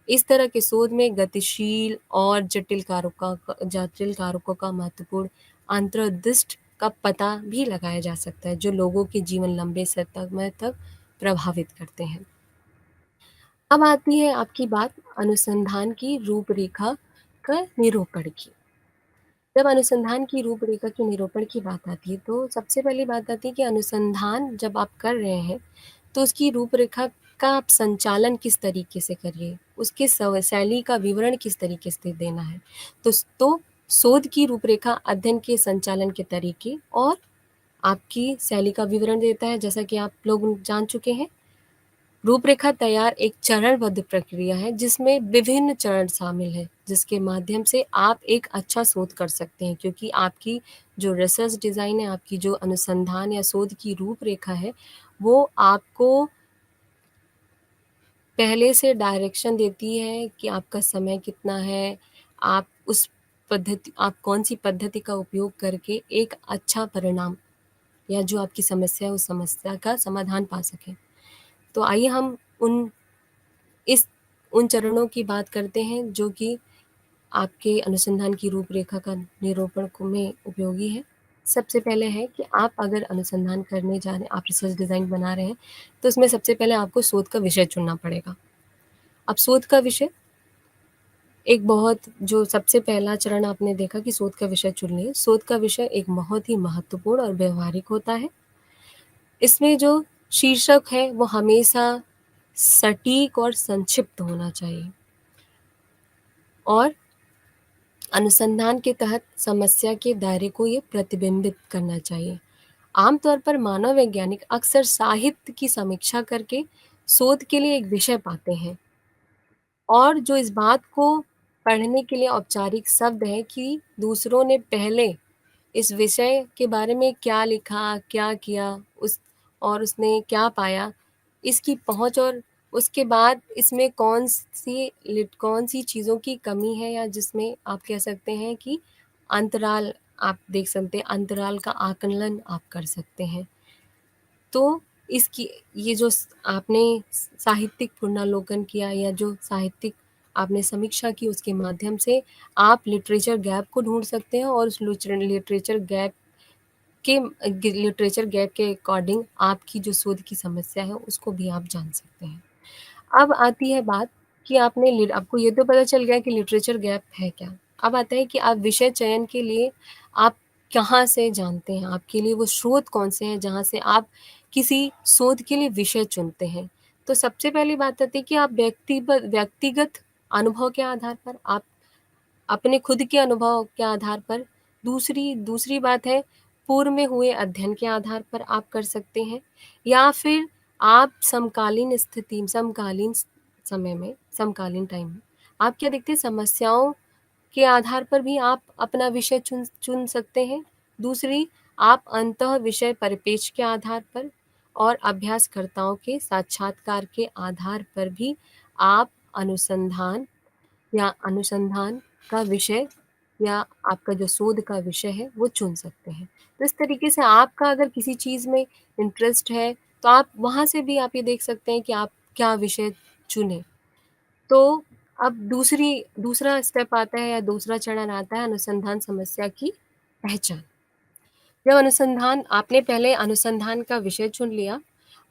इस तरह के शोध में गतिशील और जटिल कारकों का महत्वपूर्ण अंतर्दृष्टि का पता भी लगाया जा सकता है, जो लोगों के जीवन लंबे समय तक प्रभावित करते हैं। अब आती है आपकी बात अनुसंधान की रूपरेखा का निरूपण की। जब अनुसंधान की रूपरेखा के निरूपण की बात आती है, तो सबसे पहली बात आती है कि अनुसंधान जब आप कर रहे हैं, तो उसकी रूपरेखा का आप संचालन किस तरीके से करिए, उसकी शैली का विवरण किस तरीके से देना है। तो शोध की रूपरेखा अध्ययन के संचालन के तरीके और आपकी शैली का विवरण देता है। जैसा कि आप लोग जान चुके हैं, रूपरेखा तैयार एक चरणबद्ध प्रक्रिया है, जिसमें विभिन्न चरण शामिल हैं, जिसके माध्यम से आप एक अच्छा शोध कर सकते हैं, क्योंकि आपकी जो रिसर्च डिज़ाइन है, आपकी जो अनुसंधान या शोध की रूपरेखा है, वो आपको पहले से डायरेक्शन देती है कि आपका समय कितना है, आप कौन-सी पद्धति का उपयोग करके एक अच्छा परिणाम या जो आपकी समस्या है, उस समस्या का समाधान पा सकें। तो आइए हम उन चरणों की बात करते हैं, जो कि आपके अनुसंधान की रूपरेखा का निरूपण में उपयोगी है। सबसे पहले है कि आप अगर अनुसंधान करने जा रहे हैं, आप रिसर्च डिज़ाइन बना रहे हैं, तो उसमें सबसे पहले आपको शोध का विषय चुनना पड़ेगा। अब शोध का विषय एक बहुत, जो सबसे पहला चरण आपने देखा कि शोध का विषय चुन लिए। शोध का विषय एक बहुत ही महत्वपूर्ण और व्यावहारिक होता है। इसमें जो शीर्षक है, वो हमेशा सटीक और संक्षिप्त होना चाहिए और अनुसंधान के तहत समस्या के दायरे को ये प्रतिबिंबित करना चाहिए। आमतौर पर मानव वैज्ञानिक अक्सर साहित्य की समीक्षा करके शोध के लिए एक विषय पाते हैं, और जो इस बात को पढ़ने के लिए औपचारिक शब्द है कि दूसरों ने पहले इस विषय के बारे में क्या लिखा, क्या किया, उस और उसने क्या पाया, इसकी पहुँच, और उसके बाद इसमें कौन-सी चीज़ों की कमी है, या जिसमें आप कह सकते हैं कि अंतराल, आप देख सकते हैं, अंतराल का आकलन आप कर सकते हैं। तो इसकी ये जो आपने साहित्यिक पुनर्लोकन किया, या जो साहित्यिक आपने समीक्षा की, उसके माध्यम से आप लिटरेचर गैप को ढूंढ सकते हैं, और उस लिटरेचर गैप के अकॉर्डिंग आपकी जो शोध की समस्या है उसको भी आप जान सकते हैं। अब आती है बात कि आपको ये तो पता चल गया कि लिटरेचर गैप है क्या। अब आता है कि आप विषय चयन के लिए आप कहाँ से जानते हैं, आपके लिए वो स्रोत कौन से हैं जहाँ से आप किसी शोध के लिए विषय चुनते हैं। तो सबसे पहली बात आती है कि आप व्यक्तिगत अनुभव के आधार पर, आप अपने खुद के अनुभव के आधार पर, दूसरी दूसरी बात है पूर्व में हुए अध्ययन के आधार पर आप कर सकते हैं, या फिर आप समकालीन टाइम में आप क्या देखते हैं, समस्याओं के आधार पर भी आप अपना विषय चुन चुन सकते हैं। दूसरी, आप अंतः विषय परिपेक्ष के आधार पर और अभ्यासकर्ताओं के साक्षात्कार के आधार पर भी आप अनुसंधान का विषय, या आपका जो शोध का विषय है वो चुन सकते हैं। तो इस तरीके से आपका अगर किसी चीज़ में इंटरेस्ट है तो आप वहाँ से भी आप ये देख सकते हैं कि आप क्या विषय चुनें। तो अब दूसरा स्टेप आता है, या दूसरा चरण आता है अनुसंधान समस्या की पहचान। जब आपने पहले अनुसंधान का विषय चुन लिया,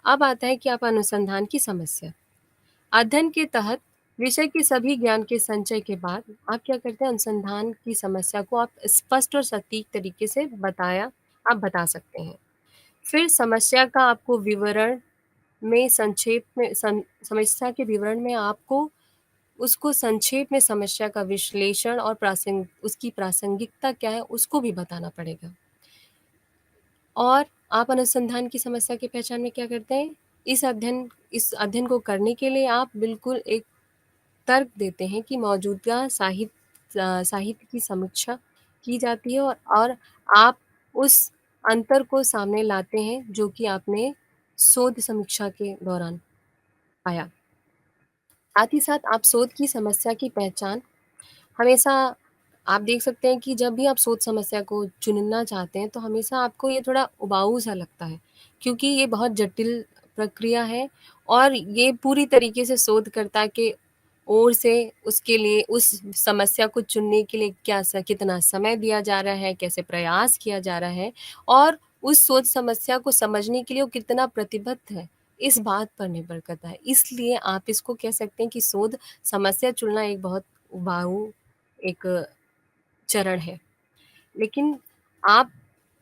अब आता है कि आप अनुसंधान की समस्या। अध्ययन के तहत विषय के सभी ज्ञान के संचय के बाद आप क्या करते हैं, अनुसंधान की समस्या को आप स्पष्ट और सटीक तरीके से आप बता सकते हैं। फिर समस्या का आपको विवरण में संक्षेप में समस्या के विवरण में आपको उसको संक्षेप में समस्या का विश्लेषण और उसकी प्रासंगिकता क्या है उसको भी बताना पड़ेगा। और आप अनुसंधान की समस्या की पहचान में क्या करते हैं, इस अध्ययन को करने के लिए आप बिल्कुल एक तर्क देते हैं कि मौजूदा साहित्य की समीक्षा की जाती है, और आप उस अंतर को सामने लाते हैं जो कि आपने शोध समीक्षा के दौरान पाया। साथ ही साथ आप शोध की समस्या की पहचान हमेशा, आप देख सकते हैं कि जब भी आप शोध समस्या को चुनना चाहते हैं तो हमेशा आपको ये थोड़ा उबाऊ सा लगता है, क्योंकि ये बहुत जटिल प्रक्रिया है, और ये पूरी तरीके से शोधकर्ता के ओर से उसके लिए उस समस्या को चुनने के लिए कितना समय दिया जा रहा है, कैसे प्रयास किया जा रहा है, और उस शोध समस्या को समझने के लिए वो कितना प्रतिबद्ध है, इस बात पर निर्भर करता है। इसलिए आप इसको कह सकते हैं कि शोध समस्या चुनना एक बहुत उबाऊ एक चरण है। लेकिन आप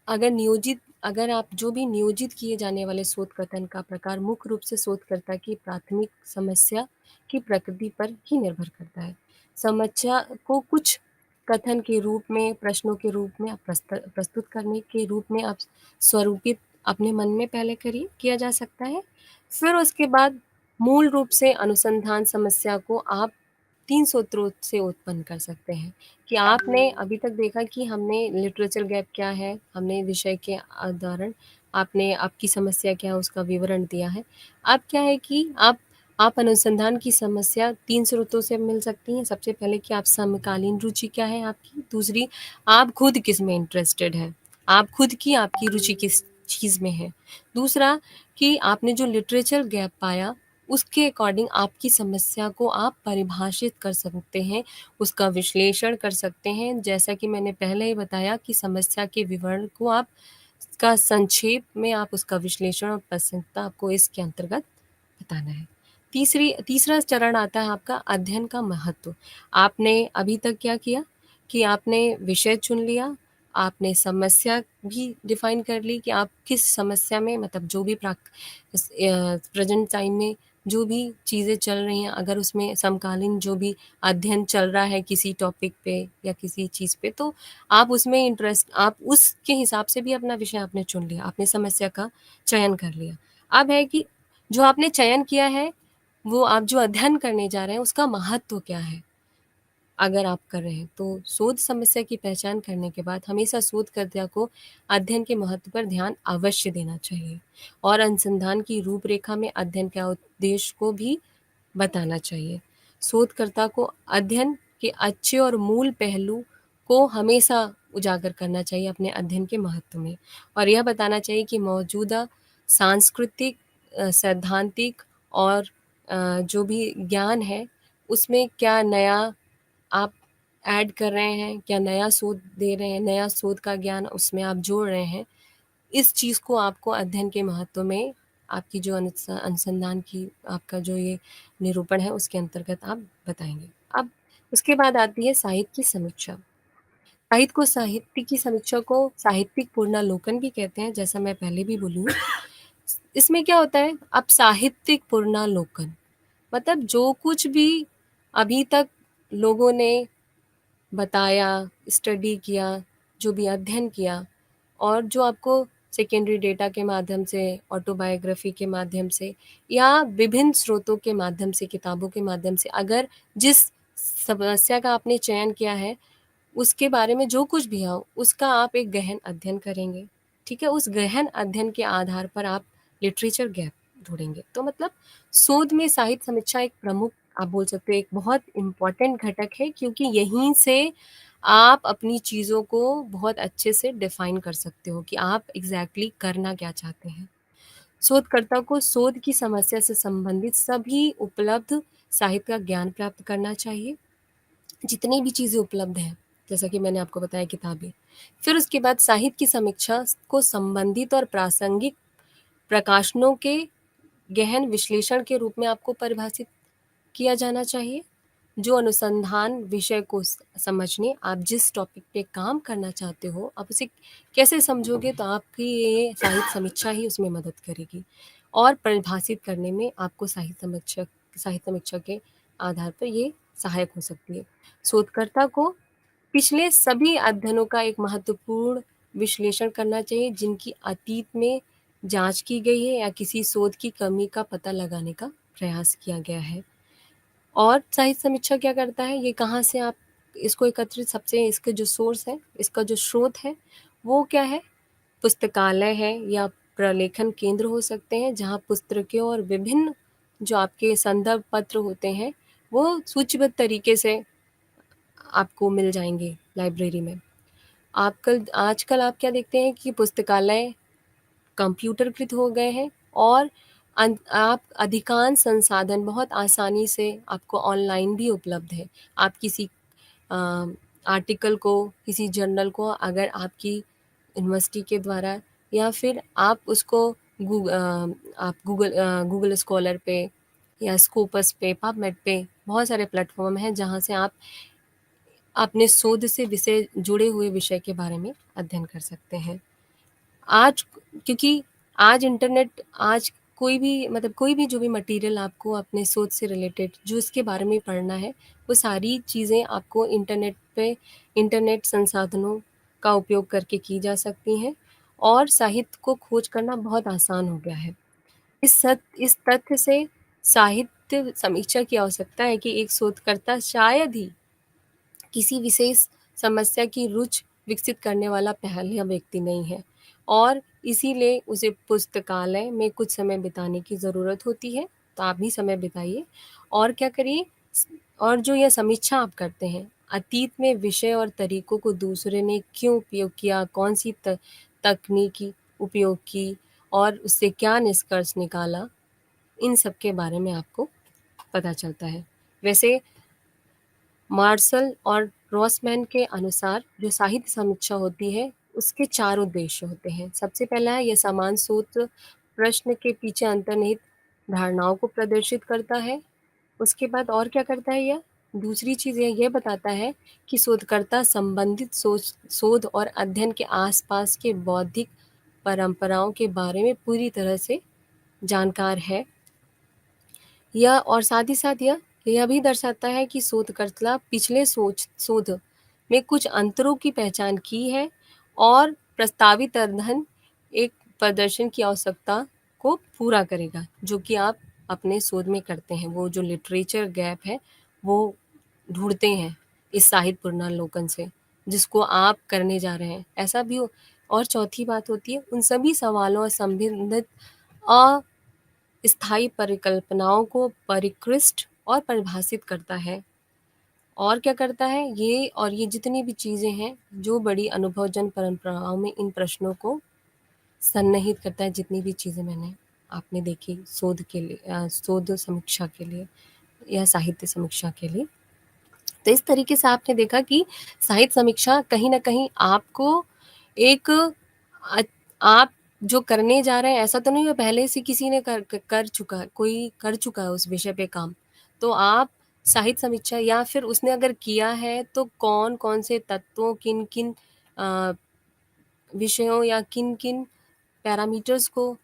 अगर आप जो भी नियोजित किए जाने वाले शोध कथन का प्रकार मुख्य रूप से शोधकर्ता की प्राथमिक समस्या की प्रकृति पर ही निर्भर करता है। समस्या को कुछ कथन के रूप में, प्रश्नों के रूप में आप प्रस्तुत करने के रूप में आप स्वरूपित अपने मन में पहले किया जा सकता है। फिर उसके बाद मूल रूप से अनुसंधान समस्या को आप 3 सूत्रों से उत्पन्न कर सकते हैं, कि आपने अभी तक देखा कि हमने लिटरेचर गैप क्या है, हमने विषय के उदाहरण, आपने आपकी समस्या क्या है उसका विवरण दिया है। अब क्या है कि आप अनुसंधान की समस्या 3 स्रोतों से मिल सकती हैं। सबसे पहले कि आप समकालीन रुचि क्या है आपकी, दूसरी आप खुद किस में इंटरेस्टेड हैं, आपकी रुचि किस चीज़ में है, दूसरा कि आपने जो लिटरेचर गैप पाया उसके अकॉर्डिंग आपकी समस्या को आप परिभाषित कर सकते हैं, उसका विश्लेषण कर सकते हैं। जैसा कि मैंने पहले ही बताया कि समस्या के विवरण को आप का संक्षेप में आप उसका विश्लेषण और प्रासंगिकता आपको इसके अंतर्गत बताना है। तीसरा चरण आता है आपका अध्ययन का महत्व। आपने अभी तक क्या किया कि आपने विषय चुन लिया, आपने समस्या भी डिफाइन कर ली कि आप किस समस्या में, मतलब जो भी प्रेजेंट टाइम में जो भी चीज़ें चल रही हैं, अगर उसमें समकालीन जो भी अध्ययन चल रहा है किसी टॉपिक पे या किसी चीज़ पे, तो आप उसमें इंटरेस्ट, आप उसके हिसाब से भी अपना विषय आपने चुन लिया, आपने समस्या का चयन कर लिया। अब है कि जो आपने चयन किया है, वो आप जो अध्ययन करने जा रहे हैं उसका महत्व क्या है? अगर आप कर रहे हैं तो शोध समस्या की पहचान करने के बाद हमेशा शोधकर्ता को अध्ययन के महत्व पर ध्यान अवश्य देना चाहिए और अनुसंधान की रूपरेखा में अध्ययन के उद्देश्य को भी बताना चाहिए। शोधकर्ता को अध्ययन के अच्छे और मूल पहलू को हमेशा उजागर करना चाहिए अपने अध्ययन के महत्व में, और यह बताना चाहिए कि मौजूदा सांस्कृतिक, सैद्धांतिक और जो भी ज्ञान है उसमें क्या नया आप ऐड कर रहे हैं, क्या नया शोध दे रहे हैं, नया शोध का ज्ञान उसमें आप जोड़ रहे हैं। इस चीज़ को आपको अध्ययन के महत्व में आपकी जो अनुसंधान की आपका जो ये निरूपण है उसके अंतर्गत आप बताएँगे। अब उसके बाद आती है साहित्य की समीक्षा। साहित्य की समीक्षा को साहित्यिक पुनर्लोकन भी कहते हैं, जैसा मैं पहले भी बोली हूँ। इसमें क्या होता है, अब साहित्यिक पुनर्लोकन मतलब जो कुछ भी अभी तक लोगों ने बताया, स्टडी किया, जो भी अध्ययन किया और जो आपको सेकेंडरी डेटा के माध्यम से, ऑटोबायोग्राफी के माध्यम से या विभिन्न स्रोतों के माध्यम से, किताबों के माध्यम से, अगर जिस समस्या का आपने चयन किया है उसके बारे में जो कुछ भी हो उसका आप एक गहन अध्ययन करेंगे, ठीक है? उस गहन अध्ययन के आधार पर आप लिटरेचर गैप ढूंढेंगे। तो मतलब शोध में साहित्य समीक्षा एक प्रमुख, आप बोल सकते हो एक बहुत इम्पोर्टेंट घटक है, क्योंकि यहीं से आप अपनी चीज़ों को बहुत अच्छे से डिफाइन कर सकते हो कि आप एग्जैक्टली करना क्या चाहते हैं। शोधकर्ता को शोध की समस्या से संबंधित सभी उपलब्ध साहित्य का ज्ञान प्राप्त करना चाहिए, जितनी भी चीज़ें उपलब्ध हैं, जैसा कि मैंने आपको बताया किताबें। फिर उसके बाद साहित्य की समीक्षा को संबंधित और प्रासंगिक प्रकाशनों के गहन विश्लेषण के रूप में आपको परिभाषित किया जाना चाहिए। जो अनुसंधान विषय को समझने, आप जिस टॉपिक पे काम करना चाहते हो, आप उसे कैसे समझोगे, तो आपकी ये साहित्य समीक्षा ही उसमें मदद करेगी और परिभाषित करने में आपको साहित्य समीक्षा के आधार पर ये सहायक हो सकती है। शोधकर्ता को पिछले सभी अध्ययनों का एक महत्वपूर्ण विश्लेषण करना चाहिए जिनकी अतीत में जांच की गई है या किसी शोध की कमी का पता लगाने का प्रयास किया गया है। और साहित्य समीक्षा क्या करता है, ये कहाँ से आप इसको एकत्रित, सबसे इसके जो सोर्स है, इसका जो स्रोत है वो क्या है, पुस्तकालय है या प्रलेखन केंद्र हो सकते हैं, जहाँ पुस्तकें और विभिन्न जो आपके संदर्भ पत्र होते हैं वो सूचीबद्ध तरीके से आपको मिल जाएंगे लाइब्रेरी में। आजकल आप क्या देखते हैं कि पुस्तकालय कंप्यूटरकृत हो गए हैं और आप अधिकांश संसाधन बहुत आसानी से आपको ऑनलाइन भी उपलब्ध है। आप किसी आर्टिकल को, किसी जर्नल को अगर आपकी यूनिवर्सिटी के द्वारा या फिर आप उसको आप गूगल स्कॉलर पे या स्कोपस पे, पबमेड पे बहुत सारे प्लेटफॉर्म हैं जहाँ से आप अपने शोध से विषय जुड़े हुए विषय के बारे में अध्ययन कर सकते हैं। आज क्योंकि आज इंटरनेट, आज कोई भी मतलब कोई भी जो भी मटेरियल आपको अपने शोध से रिलेटेड जो इसके बारे में पढ़ना है, वो सारी चीज़ें आपको इंटरनेट पे, इंटरनेट संसाधनों का उपयोग करके की जा सकती हैं और साहित्य को खोज करना बहुत आसान हो गया है। इस तथ्य से साहित्य समीक्षा की आवश्यकता है कि एक शोधकर्ता शायद ही किसी विशेष समस्या की रुचि विकसित करने वाला पहला व्यक्ति नहीं है और इसीलिए उसे पुस्तकालय में कुछ समय बिताने की ज़रूरत होती है। तो आप भी समय बिताइए और क्या करिए, और जो यह समीक्षा आप करते हैं, अतीत में विषय और तरीकों को दूसरे ने क्यों उपयोग किया, कौन सी तकनीकी उपयोग की और उससे क्या निष्कर्ष निकाला, इन सब के बारे में आपको पता चलता है। वैसे मार्शल और रॉसमैन के अनुसार जो साहित्य समीक्षा होती है उसके 4 उद्देश्य होते हैं। सबसे पहला है, यह समान सूत्र प्रश्न के पीछे अंतर्निहित धारणाओं को प्रदर्शित करता है। उसके बाद और क्या करता है यह? दूसरी चीज़ यह बताता है कि शोधकर्ता संबंधित शोध और अध्ययन के आसपास के बौद्धिक परंपराओं के बारे में पूरी तरह से जानकार है। यह और साथ ही साथ यह भी दर्शाता है कि शोधकर्ता पिछले शोध में कुछ अंतरों की पहचान की है और प्रस्तावित अध्ययन एक प्रदर्शन की आवश्यकता को पूरा करेगा, जो कि आप अपने शोध में करते हैं। वो जो लिटरेचर गैप है, वो ढूँढते हैं इस साहित्य पुनर्लोकन से, जिसको आप करने जा रहे हैं। ऐसा भी हो। और चौथी बात होती है, उन सभी सवालों और संबंधित अस्थायी परिकल्पनाओं को परिष्कृत और परिभाषित करता है। और क्या करता है ये जितनी भी चीज़ें हैं, जो बड़ी अनुभवजन परंपराओं में इन प्रश्नों को सन्निहित करता है, जितनी भी चीज़ें मैंने आपने देखी शोध के लिए, शोध समीक्षा के लिए या साहित्य समीक्षा के लिए। तो इस तरीके से आपने देखा कि साहित्य समीक्षा कहीं न कहीं आपको एक आप जो करने जा रहे हैं, ऐसा तो नहीं है पहले से किसी ने कर चुका है, कोई कर चुका है उस विषय पे काम। तो आप साहित्य समीक्षा या फिर उसने अगर किया है तो कौन-कौन से तत्वों, किन-किन अ, विषयों या किन-किन पैरामीटर्स को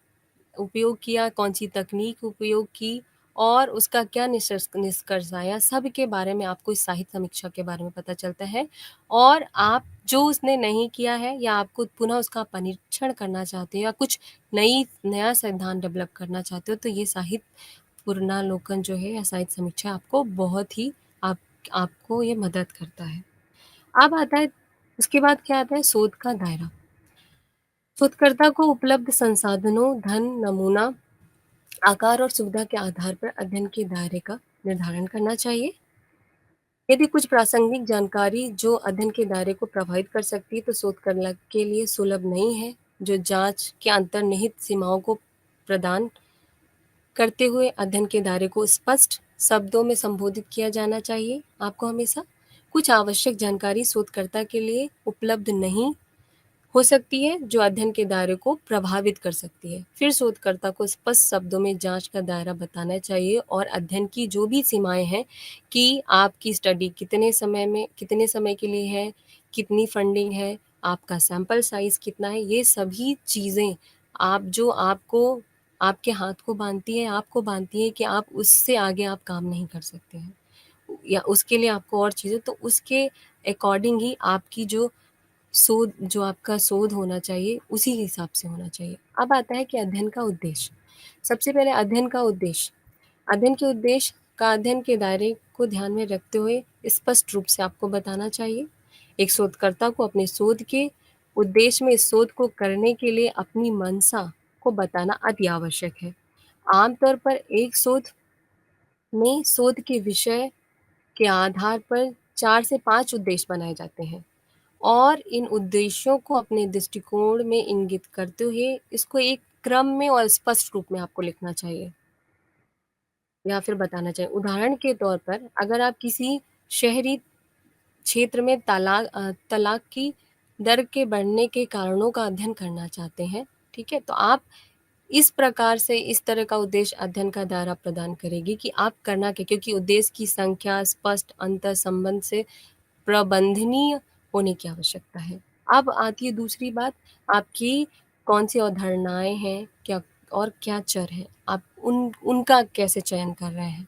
उपयोग किया, कौन-सी तकनीक उपयोग की और उसका क्या निष्कर्ष आया, सब के बारे में आपको इस साहित्य समीक्षा के बारे में पता चलता है। और आप जो उसने नहीं किया है या आपको पुनः उसका परीक्षण करना चाहते हो या कुछ नया सिद्धांत डेवलप करना चाहते हो, तो ये साहित्य पुनर्लोकन जो है या साहित्य समीक्षा आपको बहुत ही आप आपको ये मदद करता है। अब आता है उसके बाद क्या आता है, शोध का दायरा। शोधकर्ता को उपलब्ध संसाधनों, धन, नमूना, आकार और सुविधा के आधार पर अध्ययन के दायरे का निर्धारण करना चाहिए। यदि कुछ प्रासंगिक जानकारी जो अध्ययन के दायरे को प्रभावित कर सकती है, तो शोधकर्ता के लिए सुलभ नहीं है, जो जांच के अंतर्निहित सीमाओं को प्रदान करते हुए अध्ययन के दायरे को स्पष्ट शब्दों में संबोधित किया जाना चाहिए। आपको हमेशा कुछ आवश्यक जानकारी शोधकर्ता के लिए उपलब्ध नहीं हो सकती है, जो अध्ययन के दायरे को प्रभावित कर सकती है। फिर शोधकर्ता को स्पष्ट शब्दों में जांच का दायरा बताना चाहिए और अध्ययन की जो भी सीमाएं हैं कि आपकी स्टडी कितने समय के लिए है, कितनी फंडिंग है, आपका सैंपल साइज कितना है, ये सभी चीज़ें आप जो आपको आपके हाथ को बांधती है, आपको बांधती है कि आप उससे आगे आप काम नहीं कर सकते हैं या उसके लिए आपको और चीज़ें, तो उसके अकॉर्डिंग ही आपकी जो आपका शोध होना चाहिए, उसी हिसाब से होना चाहिए। अब आता है कि अध्ययन का उद्देश्य। सबसे पहले अध्ययन का उद्देश्य। अध्ययन के उद्देश्य का अध्ययन के दायरे को ध्यान में रखते हुए स्पष्ट रूप से आपको बताना चाहिए। एक शोधकर्ता को अपने शोध के उद्देश्य में इस शोध को करने के लिए अपनी मंशा को बताना अति आवश्यक है। आमतौर पर एक शोध में शोध के विषय के आधार पर 4 से 5 उद्देश्य बनाए जाते हैं। और इन उद्देश्यों को अपने दृष्टिकोण में इंगित करते हुए इसको एक क्रम में और स्पष्ट रूप में आपको लिखना चाहिए या फिर बताना चाहिए। उदाहरण के तौर पर अगर आप किसी शहरी क्षेत्र में तलाक की दर के बढ़ने के कारणों का अध्ययन करना चाहते हैं, ठीक है? तो आप इस प्रकार से इस तरह का उद्देश्य अध्ययन का दायरा प्रदान करेगी कि आप करना क्या, क्योंकि उद्देश्य की संख्या स्पष्ट अंतर संबंध से प्रबंधनीय होने की आवश्यकता है। अब आती है दूसरी बात, आपकी कौन-सी अवधारणाएँ हैं, क्या और क्या चर हैं, आप उनका कैसे चयन कर रहे हैं।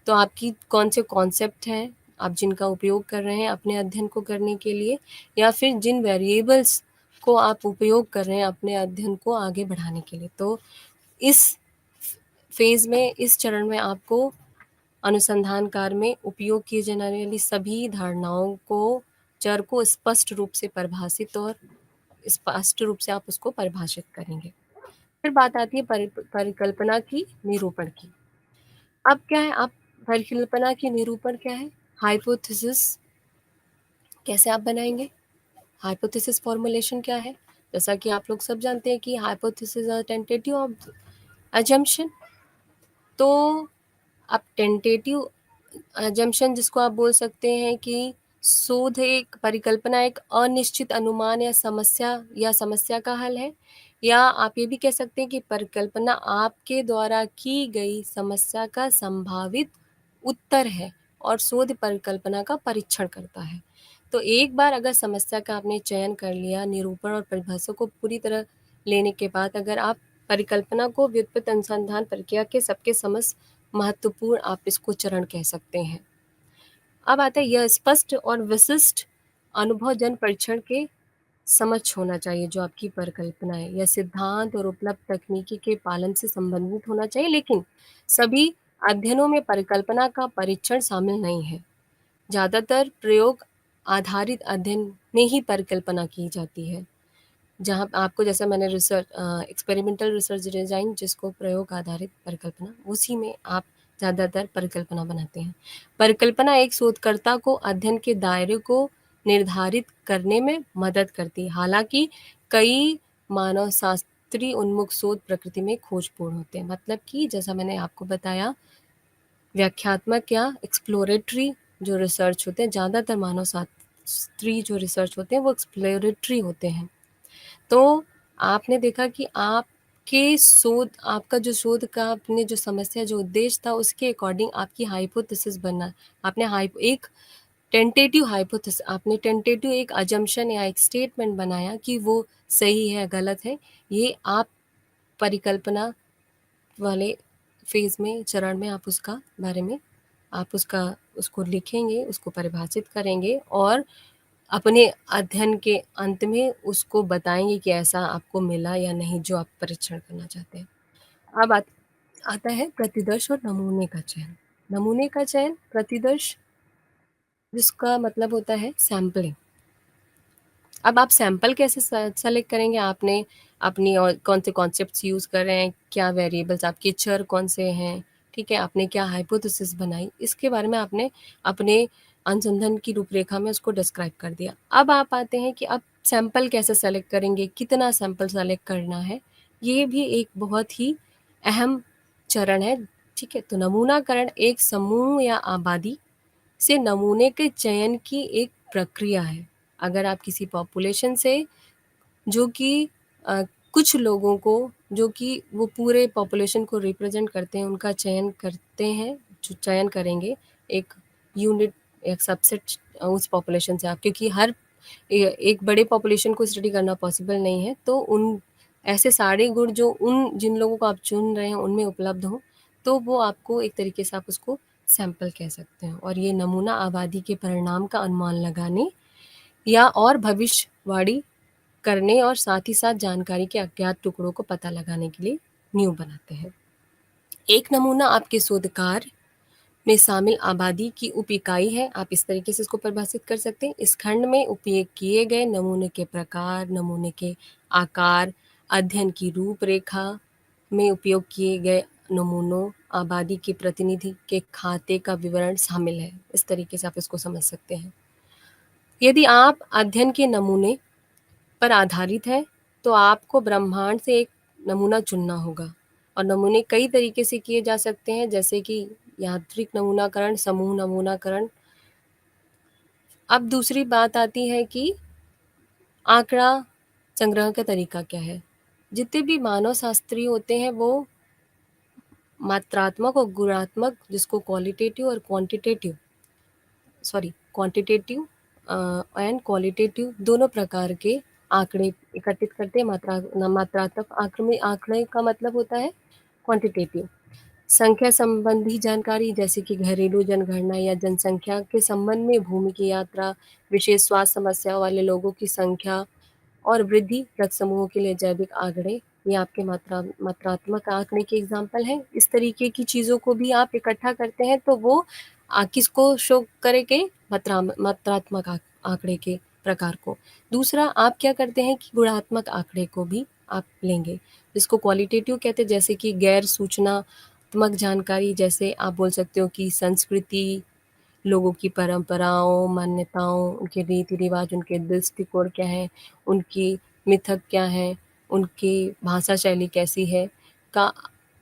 तो आपकी कौन से कॉन्सेप्ट हैं, आप जिनका उपयोग कर रहे हैं अपने अध्ययन को करने के लिए या फिर जिन वेरिएबल्स को आप उपयोग कर रहे हैं अपने अध्ययन को आगे बढ़ाने के लिए। तो इस फ़ेज़ में, इस चरण में आपको अनुसंधान कार्य में उपयोग किए जाने वाली सभी धारणाओं को चर को स्पष्ट रूप से परिभाषित और स्पष्ट रूप से आप उसको परिभाषित करेंगे। फिर बात आती है परिकल्पना की निरूपण की। अब क्या है, आप परिकल्पना की निरूपण क्या है? हाइपोथेसिस कैसे आप बनाएँगे? हाइपोथेसिस फॉर्मूलेशन क्या है? जैसा कि आप लोग सब जानते हैं कि hypothesis are tentative of assumption. तो अब टेंटेटिव असम्पशन जिसको आप बोल सकते हैं कि शोध एक परिकल्पना एक अनिश्चित अनुमान या समस्या का हल है, या आप ये भी कह सकते हैं कि परिकल्पना आपके द्वारा की गई समस्या का संभावित उत्तर है और शोध परिकल्पना का परीक्षण करता है। तो एक बार अगर समस्या का आपने चयन कर लिया, निरूपण और परिभाषा को पूरी तरह लेने के बाद अगर आप परिकल्पना को व्युत्पत्ति अनुसंधान प्रक्रिया के सबके समझ महत्वपूर्ण आप इसको चरण कह सकते हैं। अब आता है यह स्पष्ट और विशिष्ट अनुभव जन परीक्षण के समझ होना चाहिए। जो आपकी परिकल्पना है यह सिद्धांत और उपलब्ध तकनीकी के पालन से संबंधित होना चाहिए, लेकिन सभी अध्ययनों में परिकल्पना का परीक्षण शामिल नहीं है। ज़्यादातर प्रयोग आधारित अध्ययन में ही परिकल्पना की जाती है, जहाँ आपको, जैसा मैंने एक्सपेरिमेंटल रिसर्च डिजाइन, जिसको प्रयोग आधारित परिकल्पना, उसी में आप ज़्यादातर परिकल्पना बनाते हैं। परिकल्पना एक शोधकर्ता को अध्ययन के दायरे को निर्धारित करने में मदद करती है। हालांकि कई मानव शास्त्री उन्मुख शोध प्रकृति में खोजपूर्ण होते हैं। मतलब कि जैसा मैंने आपको बताया, व्याख्यात्मक या एक्सप्लोरेटरी जो रिसर्च होते हैं, ज़्यादातर मानव शास्त्री जो रिसर्च होते हैं वो एक्सप्लोरेटरी होते हैं। तो आपने देखा कि आपका जो शोध का आपने जो समस्या, जो उद्देश्य था, उसके अकॉर्डिंग आपकी हाइपोथेसिस बनना, आपने एक टेंटेटिव एक अजम्पशन या एक स्टेटमेंट बनाया कि वो सही है गलत है। ये आप परिकल्पना वाले फेज में, चरण में आप उसका बारे में आप उसको लिखेंगे, उसको परिभाषित करेंगे और अपने अध्ययन के अंत में उसको बताएंगे कि ऐसा आपको मिला या नहीं जो आप परीक्षण करना चाहते हैं। अब आता है प्रतिदर्श और नमूने का चयन। नमूने का चयन, प्रतिदर्श जिसका मतलब होता है सैम्पलिंग। अब आप सैंपल कैसे सेलेक्ट करेंगे? आपने अपनी और कौन से कॉन्सेप्ट्स यूज़ कर रहे हैं, क्या वेरिएबल्स, आपके चर कौन से हैं, ठीक है, आपने क्या हाइपोथेसिस बनाई, इसके बारे में आपने अपने अनुसंधान की रूपरेखा में उसको डिस्क्राइब कर दिया। अब आप आते हैं कि अब सैंपल कैसे सेलेक्ट करेंगे, कितना सैंपल सेलेक्ट करना है, ये भी एक बहुत ही अहम चरण है, ठीक है। तो नमूनाकरण एक समूह या आबादी से नमूने के चयन की एक प्रक्रिया है। अगर आप किसी पॉपुलेशन से, जो कि कुछ लोगों को, जो कि वो पूरे पॉपुलेशन को रिप्रेजेंट करते हैं, उनका चयन करते हैं, जो चयन करेंगे एक यूनिट, एक सबसेट उस पॉपुलेशन से आप, क्योंकि हर एक बड़े पॉपुलेशन को स्टडी करना पॉसिबल नहीं है, तो उन ऐसे सारे गुण जो उन जिन लोगों को आप चुन रहे हैं उनमें उपलब्ध हो, तो वो आपको एक तरीके से आप उसको सैंपल कह सकते हैं। और ये नमूना आबादी के परिणाम का अनुमान लगाने या और भविष्यवाणी करने और साथ ही साथ जानकारी के अज्ञात टुकड़ों को पता लगाने के लिए नींव बनाते हैं। एक नमूना आपके शोध कार्य में शामिल आबादी की उप इकाई है। आप इस तरीके से इसको परिभाषित कर सकते हैं। इस खंड में उपयोग किए गए नमूने के प्रकार, नमूने के आकार, अध्ययन की रूपरेखा में उपयोग किए गए नमूनों, आबादी के प्रतिनिधि के खाते का विवरण शामिल है। इस तरीके से आप इसको समझ सकते हैं। यदि आप अध्ययन के नमूने पर आधारित है, तो आपको ब्रह्मांड से एक नमूना चुनना होगा। और नमूने कई तरीके से किए जा सकते हैं, जैसे कि यादृच्छिक नमूनाकरण, समूह नमूनाकरण। अब दूसरी बात आती है कि आंकड़ा संग्रह का तरीका क्या है। जितने भी मानव शास्त्री होते हैं वो मात्रात्मक और गुणात्मक, जिसको क्वांटिटेटिव एंड क्वालिटेटिव दोनों प्रकार के आंकड़े एकत्रित करते हैं। मात्रात्मक आंकड़े का मतलब होता है क्वांटिटेटिव। संख्या संबंधी जानकारी, जैसे कि घरेलू जनगणना या जनसंख्या के संबंध में भूमि की यात्रा, विशेष स्वास्थ्य समस्या वाले लोगों की संख्या और वृद्धि, रक्त समूहों के लिए जैविक आंकड़े, ये आपके मात्रात्मक आंकड़े के एग्जाम्पल हैं। इस तरीके की चीज़ों को भी आप इकट्ठा करते हैं, तो वो किसको शो करेंगे? मात्रात्मक आंकड़े के प्रकार को। दूसरा, आप क्या करते हैं कि गुणात्मक आंकड़े को भी आप लेंगे, जिसको क्वालिटेटिव कहते हैं, जैसे कि गैर सूचनात्मक जानकारी, जैसे आप बोल सकते हो कि संस्कृति, लोगों की परंपराओं, मान्यताओं, उनके रीति-रिवाज, उनके दृष्टिकोण क्या हैं, उनकी मिथक क्या है, उनकी भाषा शैली कैसी है, का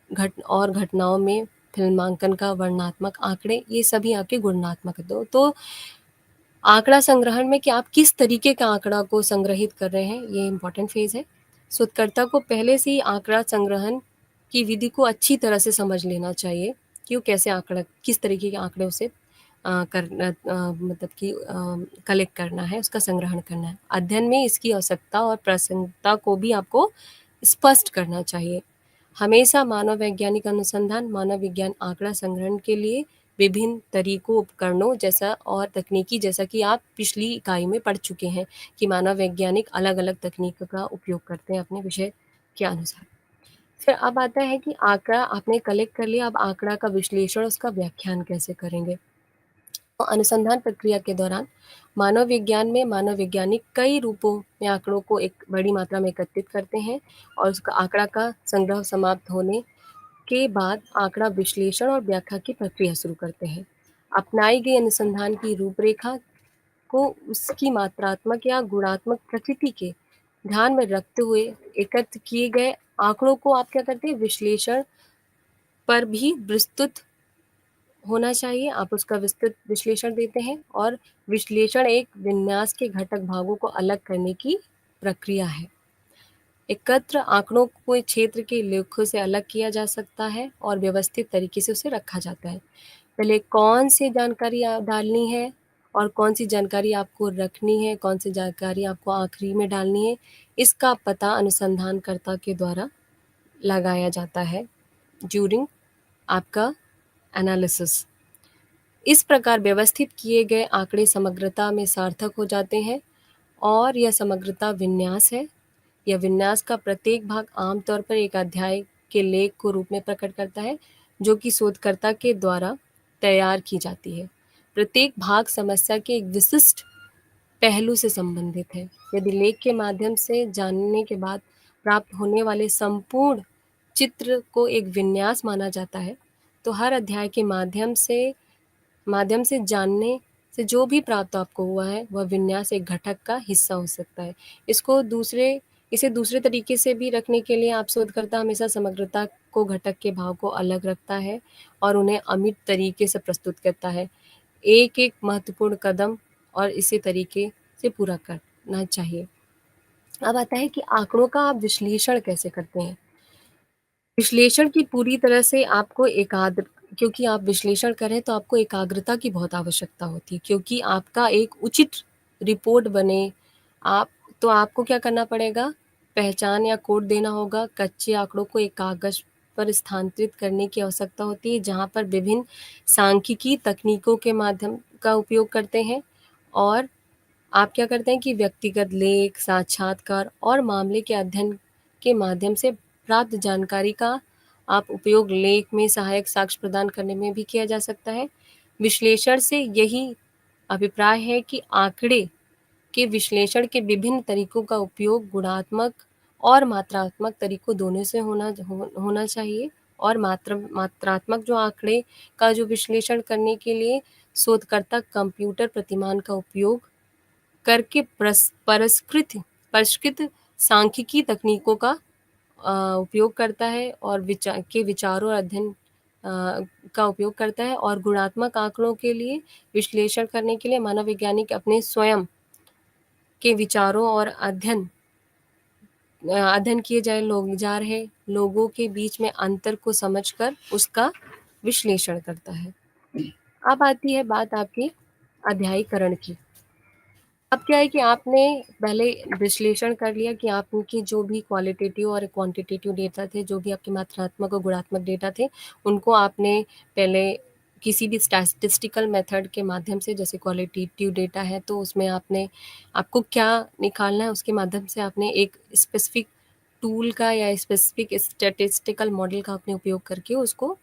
घटनाओं में फिल्मांकन का वर्णनात्मक आंकड़े, ये सभी आपके गुणात्मक। तो आंकड़ा संग्रहण में कि आप किस तरीके का आंकड़ा को संग्रहित कर रहे हैं, ये इम्पोर्टेंट फेज है। शोधकर्ता को पहले से ही आंकड़ा संग्रहण की विधि को अच्छी तरह से समझ लेना चाहिए कि वो कैसे आंकड़ा, किस तरीके के आंकड़े उसे मतलब कि कलेक्ट करना है, उसका संग्रहण करना है। अध्ययन में इसकी आवश्यकता और प्रासंगिकता को भी आपको स्पष्ट करना चाहिए। हमेशा मानव वैज्ञानिक अनुसंधान, मानव विज्ञान आंकड़ा संग्रहण के लिए विभिन्न तरीकों, उपकरणों जैसा और तकनीकी, जैसा कि आप पिछली इकाई में पढ़ चुके हैं कि मानव वैज्ञानिक अलग-अलग तकनीक का उपयोग करते हैं अपने विषय के अनुसार। फिर अब आता है कि आंकड़ा आपने कलेक्ट कर लिया, अब आंकड़ा का विश्लेषण, उसका व्याख्यान कैसे करेंगे? तो अनुसंधान प्रक्रिया के दौरान मानव विज्ञान में मानव वैज्ञानिक कई रूपों में आंकड़ों को एक बड़ी मात्रा में एकत्रित करते हैं और उसका आंकड़ा का संग्रह समाप्त होने के बाद आंकड़ा विश्लेषण और व्याख्या की प्रक्रिया शुरू करते हैं। अपनाई गई अनुसंधान की रूपरेखा को उसकी मात्रात्मक या गुणात्मक प्रकृति के ध्यान में रखते हुए एकत्र किए गए आंकड़ों को आप क्या करते हैं, विश्लेषण पर भी विस्तृत होना चाहिए, आप उसका विस्तृत विश्लेषण देते हैं और विश्लेषण एक विन्यास के घटक भागों को अलग करने की प्रक्रिया है। एकत्र आंकड़ों को एक क्षेत्र के लेखों से अलग किया जा सकता है और व्यवस्थित तरीके से उसे रखा जाता है। पहले कौन सी जानकारी डालनी है और कौन सी जानकारी आपको रखनी है, कौन सी जानकारी आपको आखिरी में डालनी है, इसका पता अनुसंधानकर्ता के द्वारा लगाया जाता है ड्यूरिंग आपका एनालिसिस। इस प्रकार व्यवस्थित किए गए आंकड़े समग्रता में सार्थक हो जाते हैं और यह समग्रता विन्यास है। यह विन्यास का प्रत्येक भाग आमतौर पर एक अध्याय के लेख को रूप में प्रकट करता है, जो कि शोधकर्ता के द्वारा तैयार की जाती है। प्रत्येक भाग समस्या के एक विशिष्ट पहलू से संबंधित है। यदि लेख के माध्यम से जानने के बाद प्राप्त होने वाले संपूर्ण चित्र को एक विन्यास माना जाता है, तो हर अध्याय के माध्यम से जानने से जो भी प्राप्त आपको हुआ है, वह विन्यास एक घटक का हिस्सा हो सकता है। इसे दूसरे तरीके से भी रखने के लिए आप शोधकर्ता हमेशा समग्रता को घटक के भाव को अलग रखता है और उन्हें अमिट तरीके से प्रस्तुत करता है। एक-एक महत्वपूर्ण कदम और इसी तरीके से पूरा करना चाहिए। अब आता है कि आंकड़ों का आप विश्लेषण कैसे करते हैं? विश्लेषण की पूरी तरह से आपको क्योंकि आप विश्लेषण करें तो आपको एकाग्रता की बहुत आवश्यकता होती है, क्योंकि आपका एक उचित रिपोर्ट बने आप तो आपको क्या करना पड़ेगा, पहचान या कोड देना होगा। कच्चे आंकड़ों को एक कागज पर स्थानांतरित करने की आवश्यकता होती है, जहाँ पर विभिन्न सांख्यिकी तकनीकों के माध्यम का उपयोग करते हैं और आप क्या करते हैं कि व्यक्तिगत लेख, साक्षात्कार और मामले के अध्ययन के माध्यम से प्राप्त जानकारी का आप उपयोग लेख में सहायक साक्ष्य प्रदान करने में भी किया जा सकता है। विश्लेषण से यही अभिप्राय है कि आंकड़े के विश्लेषण के विभिन्न तरीकों का उपयोग गुणात्मक और मात्रात्मक तरीकों दोनों से होना चाहिए और मात्रात्मक जो आंकड़े का जो विश्लेषण करने के लिए शोधकर्ता कंप्यूटर प्रतिमान का उपयोग करके परिष्कृत सांख्यिकी तकनीकों का उपयोग करता है और विचारों और अध्ययन का उपयोग करता है और गुणात्मक आंकड़ों के लिए विश्लेषण करने के लिए मानव वैज्ञानिक अपने स्वयं के विचारों और अध्ययन किए जा रहे लोगों के बीच में अंतर को समझकर उसका विश्लेषण करता है। अब आती है बात आपकी अध्यायीकरण की। अब क्या है कि आपने पहले विश्लेषण कर लिया कि आपके जो भी क्वालिटेटिव और क्वांटिटेटिव डेटा थे, जो भी आपके मात्रात्मक और गुणात्मक डेटा थे, उनको आपने पहले किसी भी स्टैटिस्टिकल मेथड के माध्यम से, जैसे क्वालिटेटिव डेटा है तो उसमें आपको क्या निकालना है, उसके माध्यम से आपने एक स्पेसिफिक टूल का या स्पेसिफिक स्टैटिस्टिकल मॉडल का आपने उपयोग करके उसको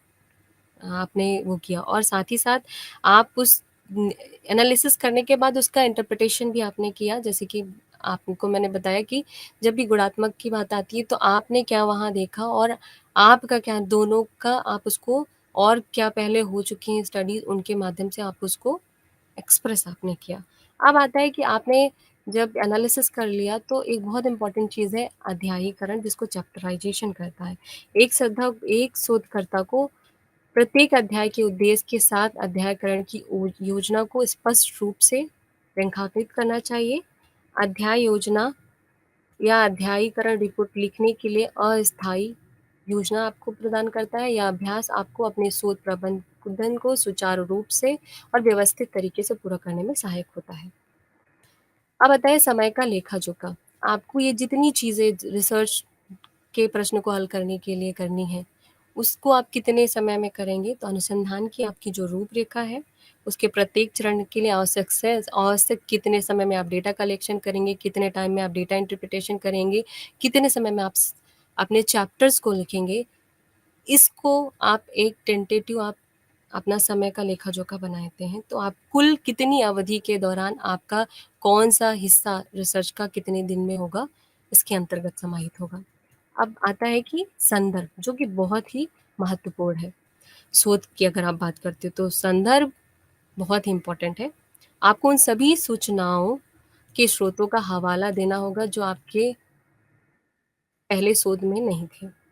आपने वो किया और साथ ही साथ आप उस एनालिसिस करने के बाद उसका इंटरप्रिटेशन भी आपने किया। जैसे कि आपको मैंने बताया कि जब भी गुणात्मक की बात आती है तो आपने क्या वहाँ देखा और आपका क्या, दोनों का आप उसको और क्या पहले हो चुकी हैं स्टडी, उनके माध्यम से आप उसको एक्सप्रेस आपने किया। अब आता है कि आपने जब एनालिसिस कर लिया तो एक बहुत इम्पोर्टेंट चीज़ है अध्यायीकरण, जिसको चैप्टराइजेशन कहता है। एक शोधकर्ता को प्रत्येक अध्याय के उद्देश्य के साथ अध्यायकरण की योजना को स्पष्ट रूप से रेखांकित करना चाहिए। अध्याय योजना या अध्यायीकरण रिपोर्ट लिखने के लिए अस्थायी योजना आपको प्रदान करता है। यह अभ्यास आपको अपने शोध प्रबंधन को सुचारू रूप से और व्यवस्थित तरीके से पूरा करने में सहायक होता है। अब आता है समय का लेखा जोखा। आपको ये जितनी चीज़ें रिसर्च के प्रश्न को हल करने के लिए करनी है, उसको आप कितने समय में करेंगे? तो अनुसंधान की आपकी जो रूपरेखा है, उसके प्रत्येक चरण के लिए आवश्यक कितने समय में आप डेटा कलेक्शन करेंगे, कितने टाइम में आप डेटा इंटरप्रिटेशन करेंगे, कितने समय में आप अपने चैप्टर्स को लिखेंगे, इसको आप एक टेंटेटिव आप अपना समय का लेखा-जोखा बनाते हैं, तो आप कुल कितनी अवधि के दौरान आपका कौन-सा हिस्सा रिसर्च का कितने दिन में होगा, इसके अंतर्गत समाहित होगा। अब आता है कि संदर्भ, जो कि बहुत ही महत्वपूर्ण है। शोध की अगर आप बात करते हो तो संदर्भ बहुत ही इम्पोर्टेंट है। आपको उन सभी सूचनाओं के स्रोतों का हवाला देना होगा जो आपके पहले शोध में नहीं थे।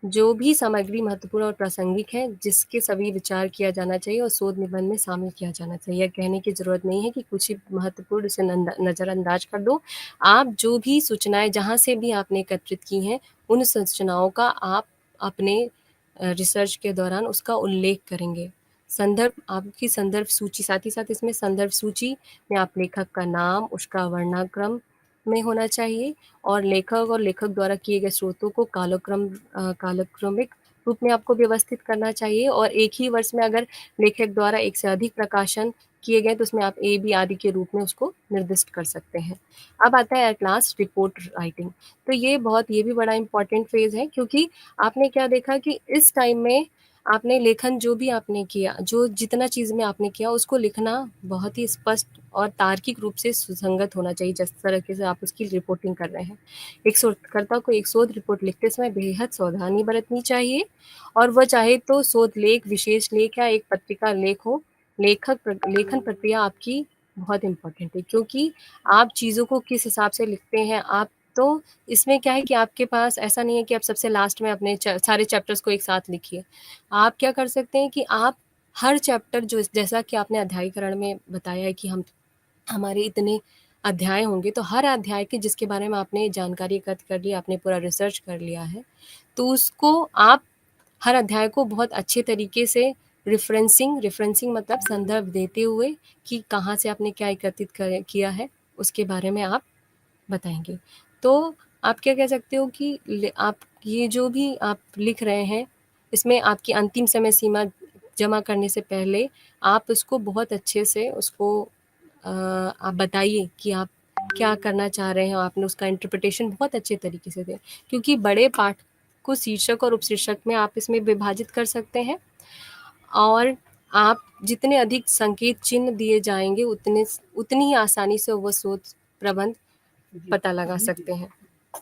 जो भी सामग्री महत्वपूर्ण और प्रासंगिक है, जिसके सभी विचार किया जाना चाहिए और शोध निबंध में शामिल किया जाना चाहिए। यह कहने की ज़रूरत नहीं है कि कुछ ही महत्वपूर्ण उसे नज़रअंदाज कर दो। आप जो भी सूचनाएँ जहाँ से भी आपने एकत्रित की हैं, उन सूचनाओं का आप अपने रिसर्च के दौरान उसका उल्लेख करेंगे। संदर्भ आपकी संदर्भ सूची, साथ ही साथ इसमें संदर्भ सूची में आप लेखक का नाम, उसका वर्णाक्रम में होना चाहिए और लेखक द्वारा किए गए स्रोतों को कालक्रमिक रूप में आपको व्यवस्थित करना चाहिए और एक ही वर्ष में अगर लेखक द्वारा एक से अधिक प्रकाशन किए गए तो उसमें आप ए, बी आदि के रूप में उसको निर्दिष्ट कर सकते हैं। अब आता है एट लास्ट रिपोर्ट राइटिंग। तो ये भी बड़ा इम्पोर्टेंट फ़ेज़ है क्योंकि आपने क्या देखा कि इस टाइम में आपने लेखन जो भी आपने किया, जो जितना चीज़ में आपने किया उसको लिखना बहुत ही स्पष्ट और तार्किक रूप से सुसंगत होना चाहिए, जिस तरीके से आप उसकी रिपोर्टिंग कर रहे हैं। एक शोधकर्ता को एक शोध रिपोर्ट लिखते समय बेहद सावधानी बरतनी चाहिए और वह चाहे तो शोध लेख, विशेष लेख या एक पत्रिका लेख हो, लेखन प्रक्रिया आपकी बहुत इम्पोर्टेंट है क्योंकि आप चीज़ों को किस हिसाब से लिखते हैं, आप तो इसमें क्या है कि आपके पास ऐसा नहीं है कि आप सबसे लास्ट में अपने सारे चैप्टर्स को एक साथ लिखिए। आप क्या कर सकते हैं कि आप हर चैप्टर जो जैसा कि आपने अध्यायीकरण में बताया है कि हमारे इतने अध्याय होंगे, तो हर अध्याय के जिसके बारे में आपने जानकारी एकत्र कर ली, आपने पूरा रिसर्च कर लिया है, तो उसको आप हर अध्याय को बहुत अच्छे तरीके से रेफ़रेंसिंग मतलब संदर्भ देते हुए कि कहाँ से आपने क्या एकत्रित किया है, उसके बारे में आप बताएँगे। तो आप क्या कह सकते हो कि आप ये जो भी आप लिख रहे हैं, इसमें आपकी अंतिम समय सीमा जमा करने से पहले आप उसको बहुत अच्छे से आप बताइए कि आप क्या करना चाह रहे हैं, आपने उसका इंटरप्रिटेशन बहुत अच्छे तरीके से दें। क्योंकि बड़े पाठ को शीर्षक और उपशीर्षक में आप इसमें विभाजित कर सकते हैं और आप जितने अधिक संकेत चिन्ह दिए जाएँगे, उतनी ही आसानी से वो शोध प्रबंध पता लगा सकते हैं।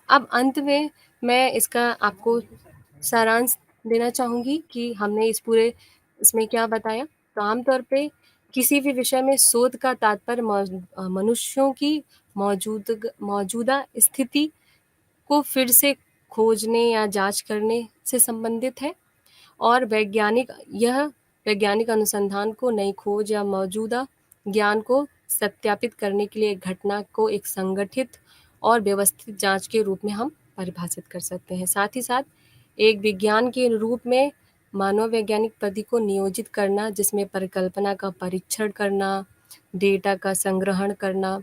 अब अंत में मैं इसका आपको सारांश देना चाहूँगी कि हमने इसमें क्या बताया। तो आम तौर पे किसी भी विषय में शोध का तात्पर्य मनुष्यों की मौजूदा स्थिति को फिर से खोजने या जाँच करने से संबंधित है और वैज्ञानिक अनुसंधान को नई खोज या मौजूदा ज्ञान को सत्यापित करने के लिए घटना को एक संगठित और व्यवस्थित जांच के रूप में हम परिभाषित कर सकते हैं। साथ ही साथ एक विज्ञान के रूप में मानव वैज्ञानिक पद्धति को नियोजित करना, जिसमें परिकल्पना का परीक्षण करना, डेटा का संग्रहण करना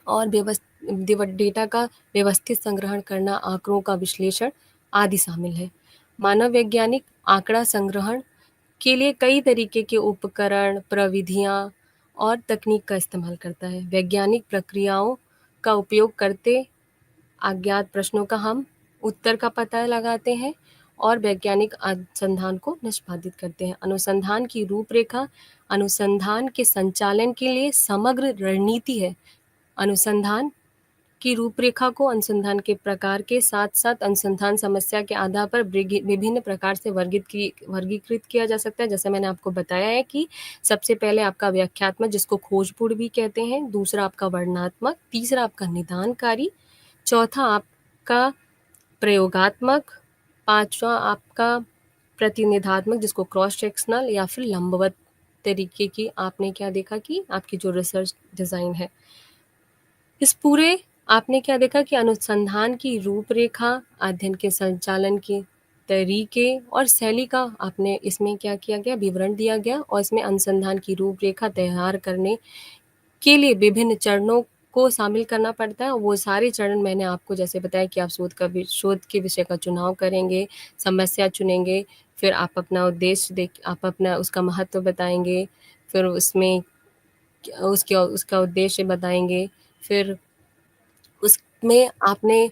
और डेटा का व्यवस्थित संग्रहण करना, आंकड़ों का विश्लेषण आदि शामिल है। मानव वैज्ञानिक आंकड़ा संग्रहण के लिए कई तरीके के उपकरण, प्रविधियाँ और तकनीक का इस्तेमाल करता है। वैज्ञानिक प्रक्रियाओं का उपयोग करते अज्ञात प्रश्नों का हम उत्तर का पता लगाते हैं और वैज्ञानिक अनुसंधान को निष्पादित करते हैं। अनुसंधान की रूपरेखा अनुसंधान के संचालन के लिए समग्र रणनीति है। अनुसंधान की रूपरेखा को अनुसंधान के प्रकार के साथ-साथ अनुसंधान समस्या के आधार पर विभिन्न प्रकार से वर्गीकृत किया जा सकता है। जैसे मैंने आपको बताया है कि सबसे पहले आपका व्याख्यात्मक, जिसको खोजपूर्ण भी कहते हैं, दूसरा आपका वर्णनात्मक, तीसरा आपका निदानकारी, चौथा आपका प्रयोगात्मक, पाँचवाँ आपका प्रतिनिधात्मक, जिसको क्रॉस सेक्शनल या फिर लंबवत तरीके की आपने क्या देखा कि आपकी जो रिसर्च डिज़ाइन है। इस पूरे आपने क्या देखा कि अनुसंधान की रूपरेखा, अध्ययन के संचालन के तरीके और शैली का आपने इसमें क्या किया गया, विवरण दिया गया और इसमें अनुसंधान की रूपरेखा तैयार करने के लिए विभिन्न चरणों को शामिल करना पड़ता है और वो सारे चरण मैंने आपको जैसे बताया कि आप शोध के विषय का चुनाव करेंगे, समस्या चुनेंगे, फिर आप अपना उद्देश्य आप अपना उसका महत्व बताएँगे, फिर उसमें उसका उद्देश्य बताएँगे, फिर उसमें आपने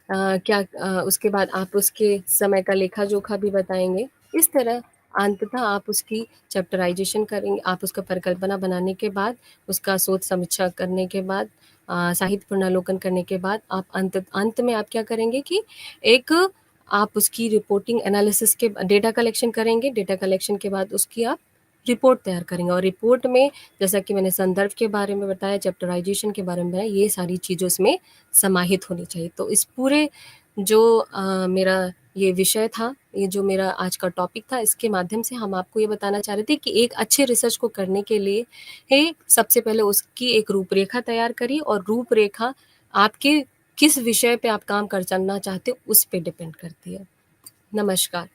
उसके बाद आप उसके समय का लेखा-जोखा भी बताएँगे। इस तरह अंततः आप उसकी चैप्टराइज़ेशन करेंगे, आप उसका परिकल्पना बनाने के बाद, उसका शोध समीक्षा करने के बाद, साहित्य पुनर्विलोकन करने के बाद आप अंत में आप क्या करेंगे कि एक आप उसकी रिपोर्टिंग एनालिसिस के डेटा कलेक्शन करेंगे, डेटा कलेक्शन के बाद उसकी आप रिपोर्ट तैयार करेंगे और रिपोर्ट में जैसा कि मैंने संदर्भ के बारे में बताया, चैप्टराइज़ेशन के बारे में बताया, ये सारी चीज़ें उसमें समाहित होनी चाहिए। तो इस पूरे जो मेरा ये विषय था, ये जो मेरा आज का टॉपिक था, इसके माध्यम से हम आपको ये बताना चाह रहे थे कि एक अच्छे रिसर्च को करने के लिए सबसे पहले उसकी एक रूपरेखा तैयार करिए और रूपरेखा आपके किस विषय पे आप काम कर चलना चाहते हो, उस पे डिपेंड करती है। नमस्कार।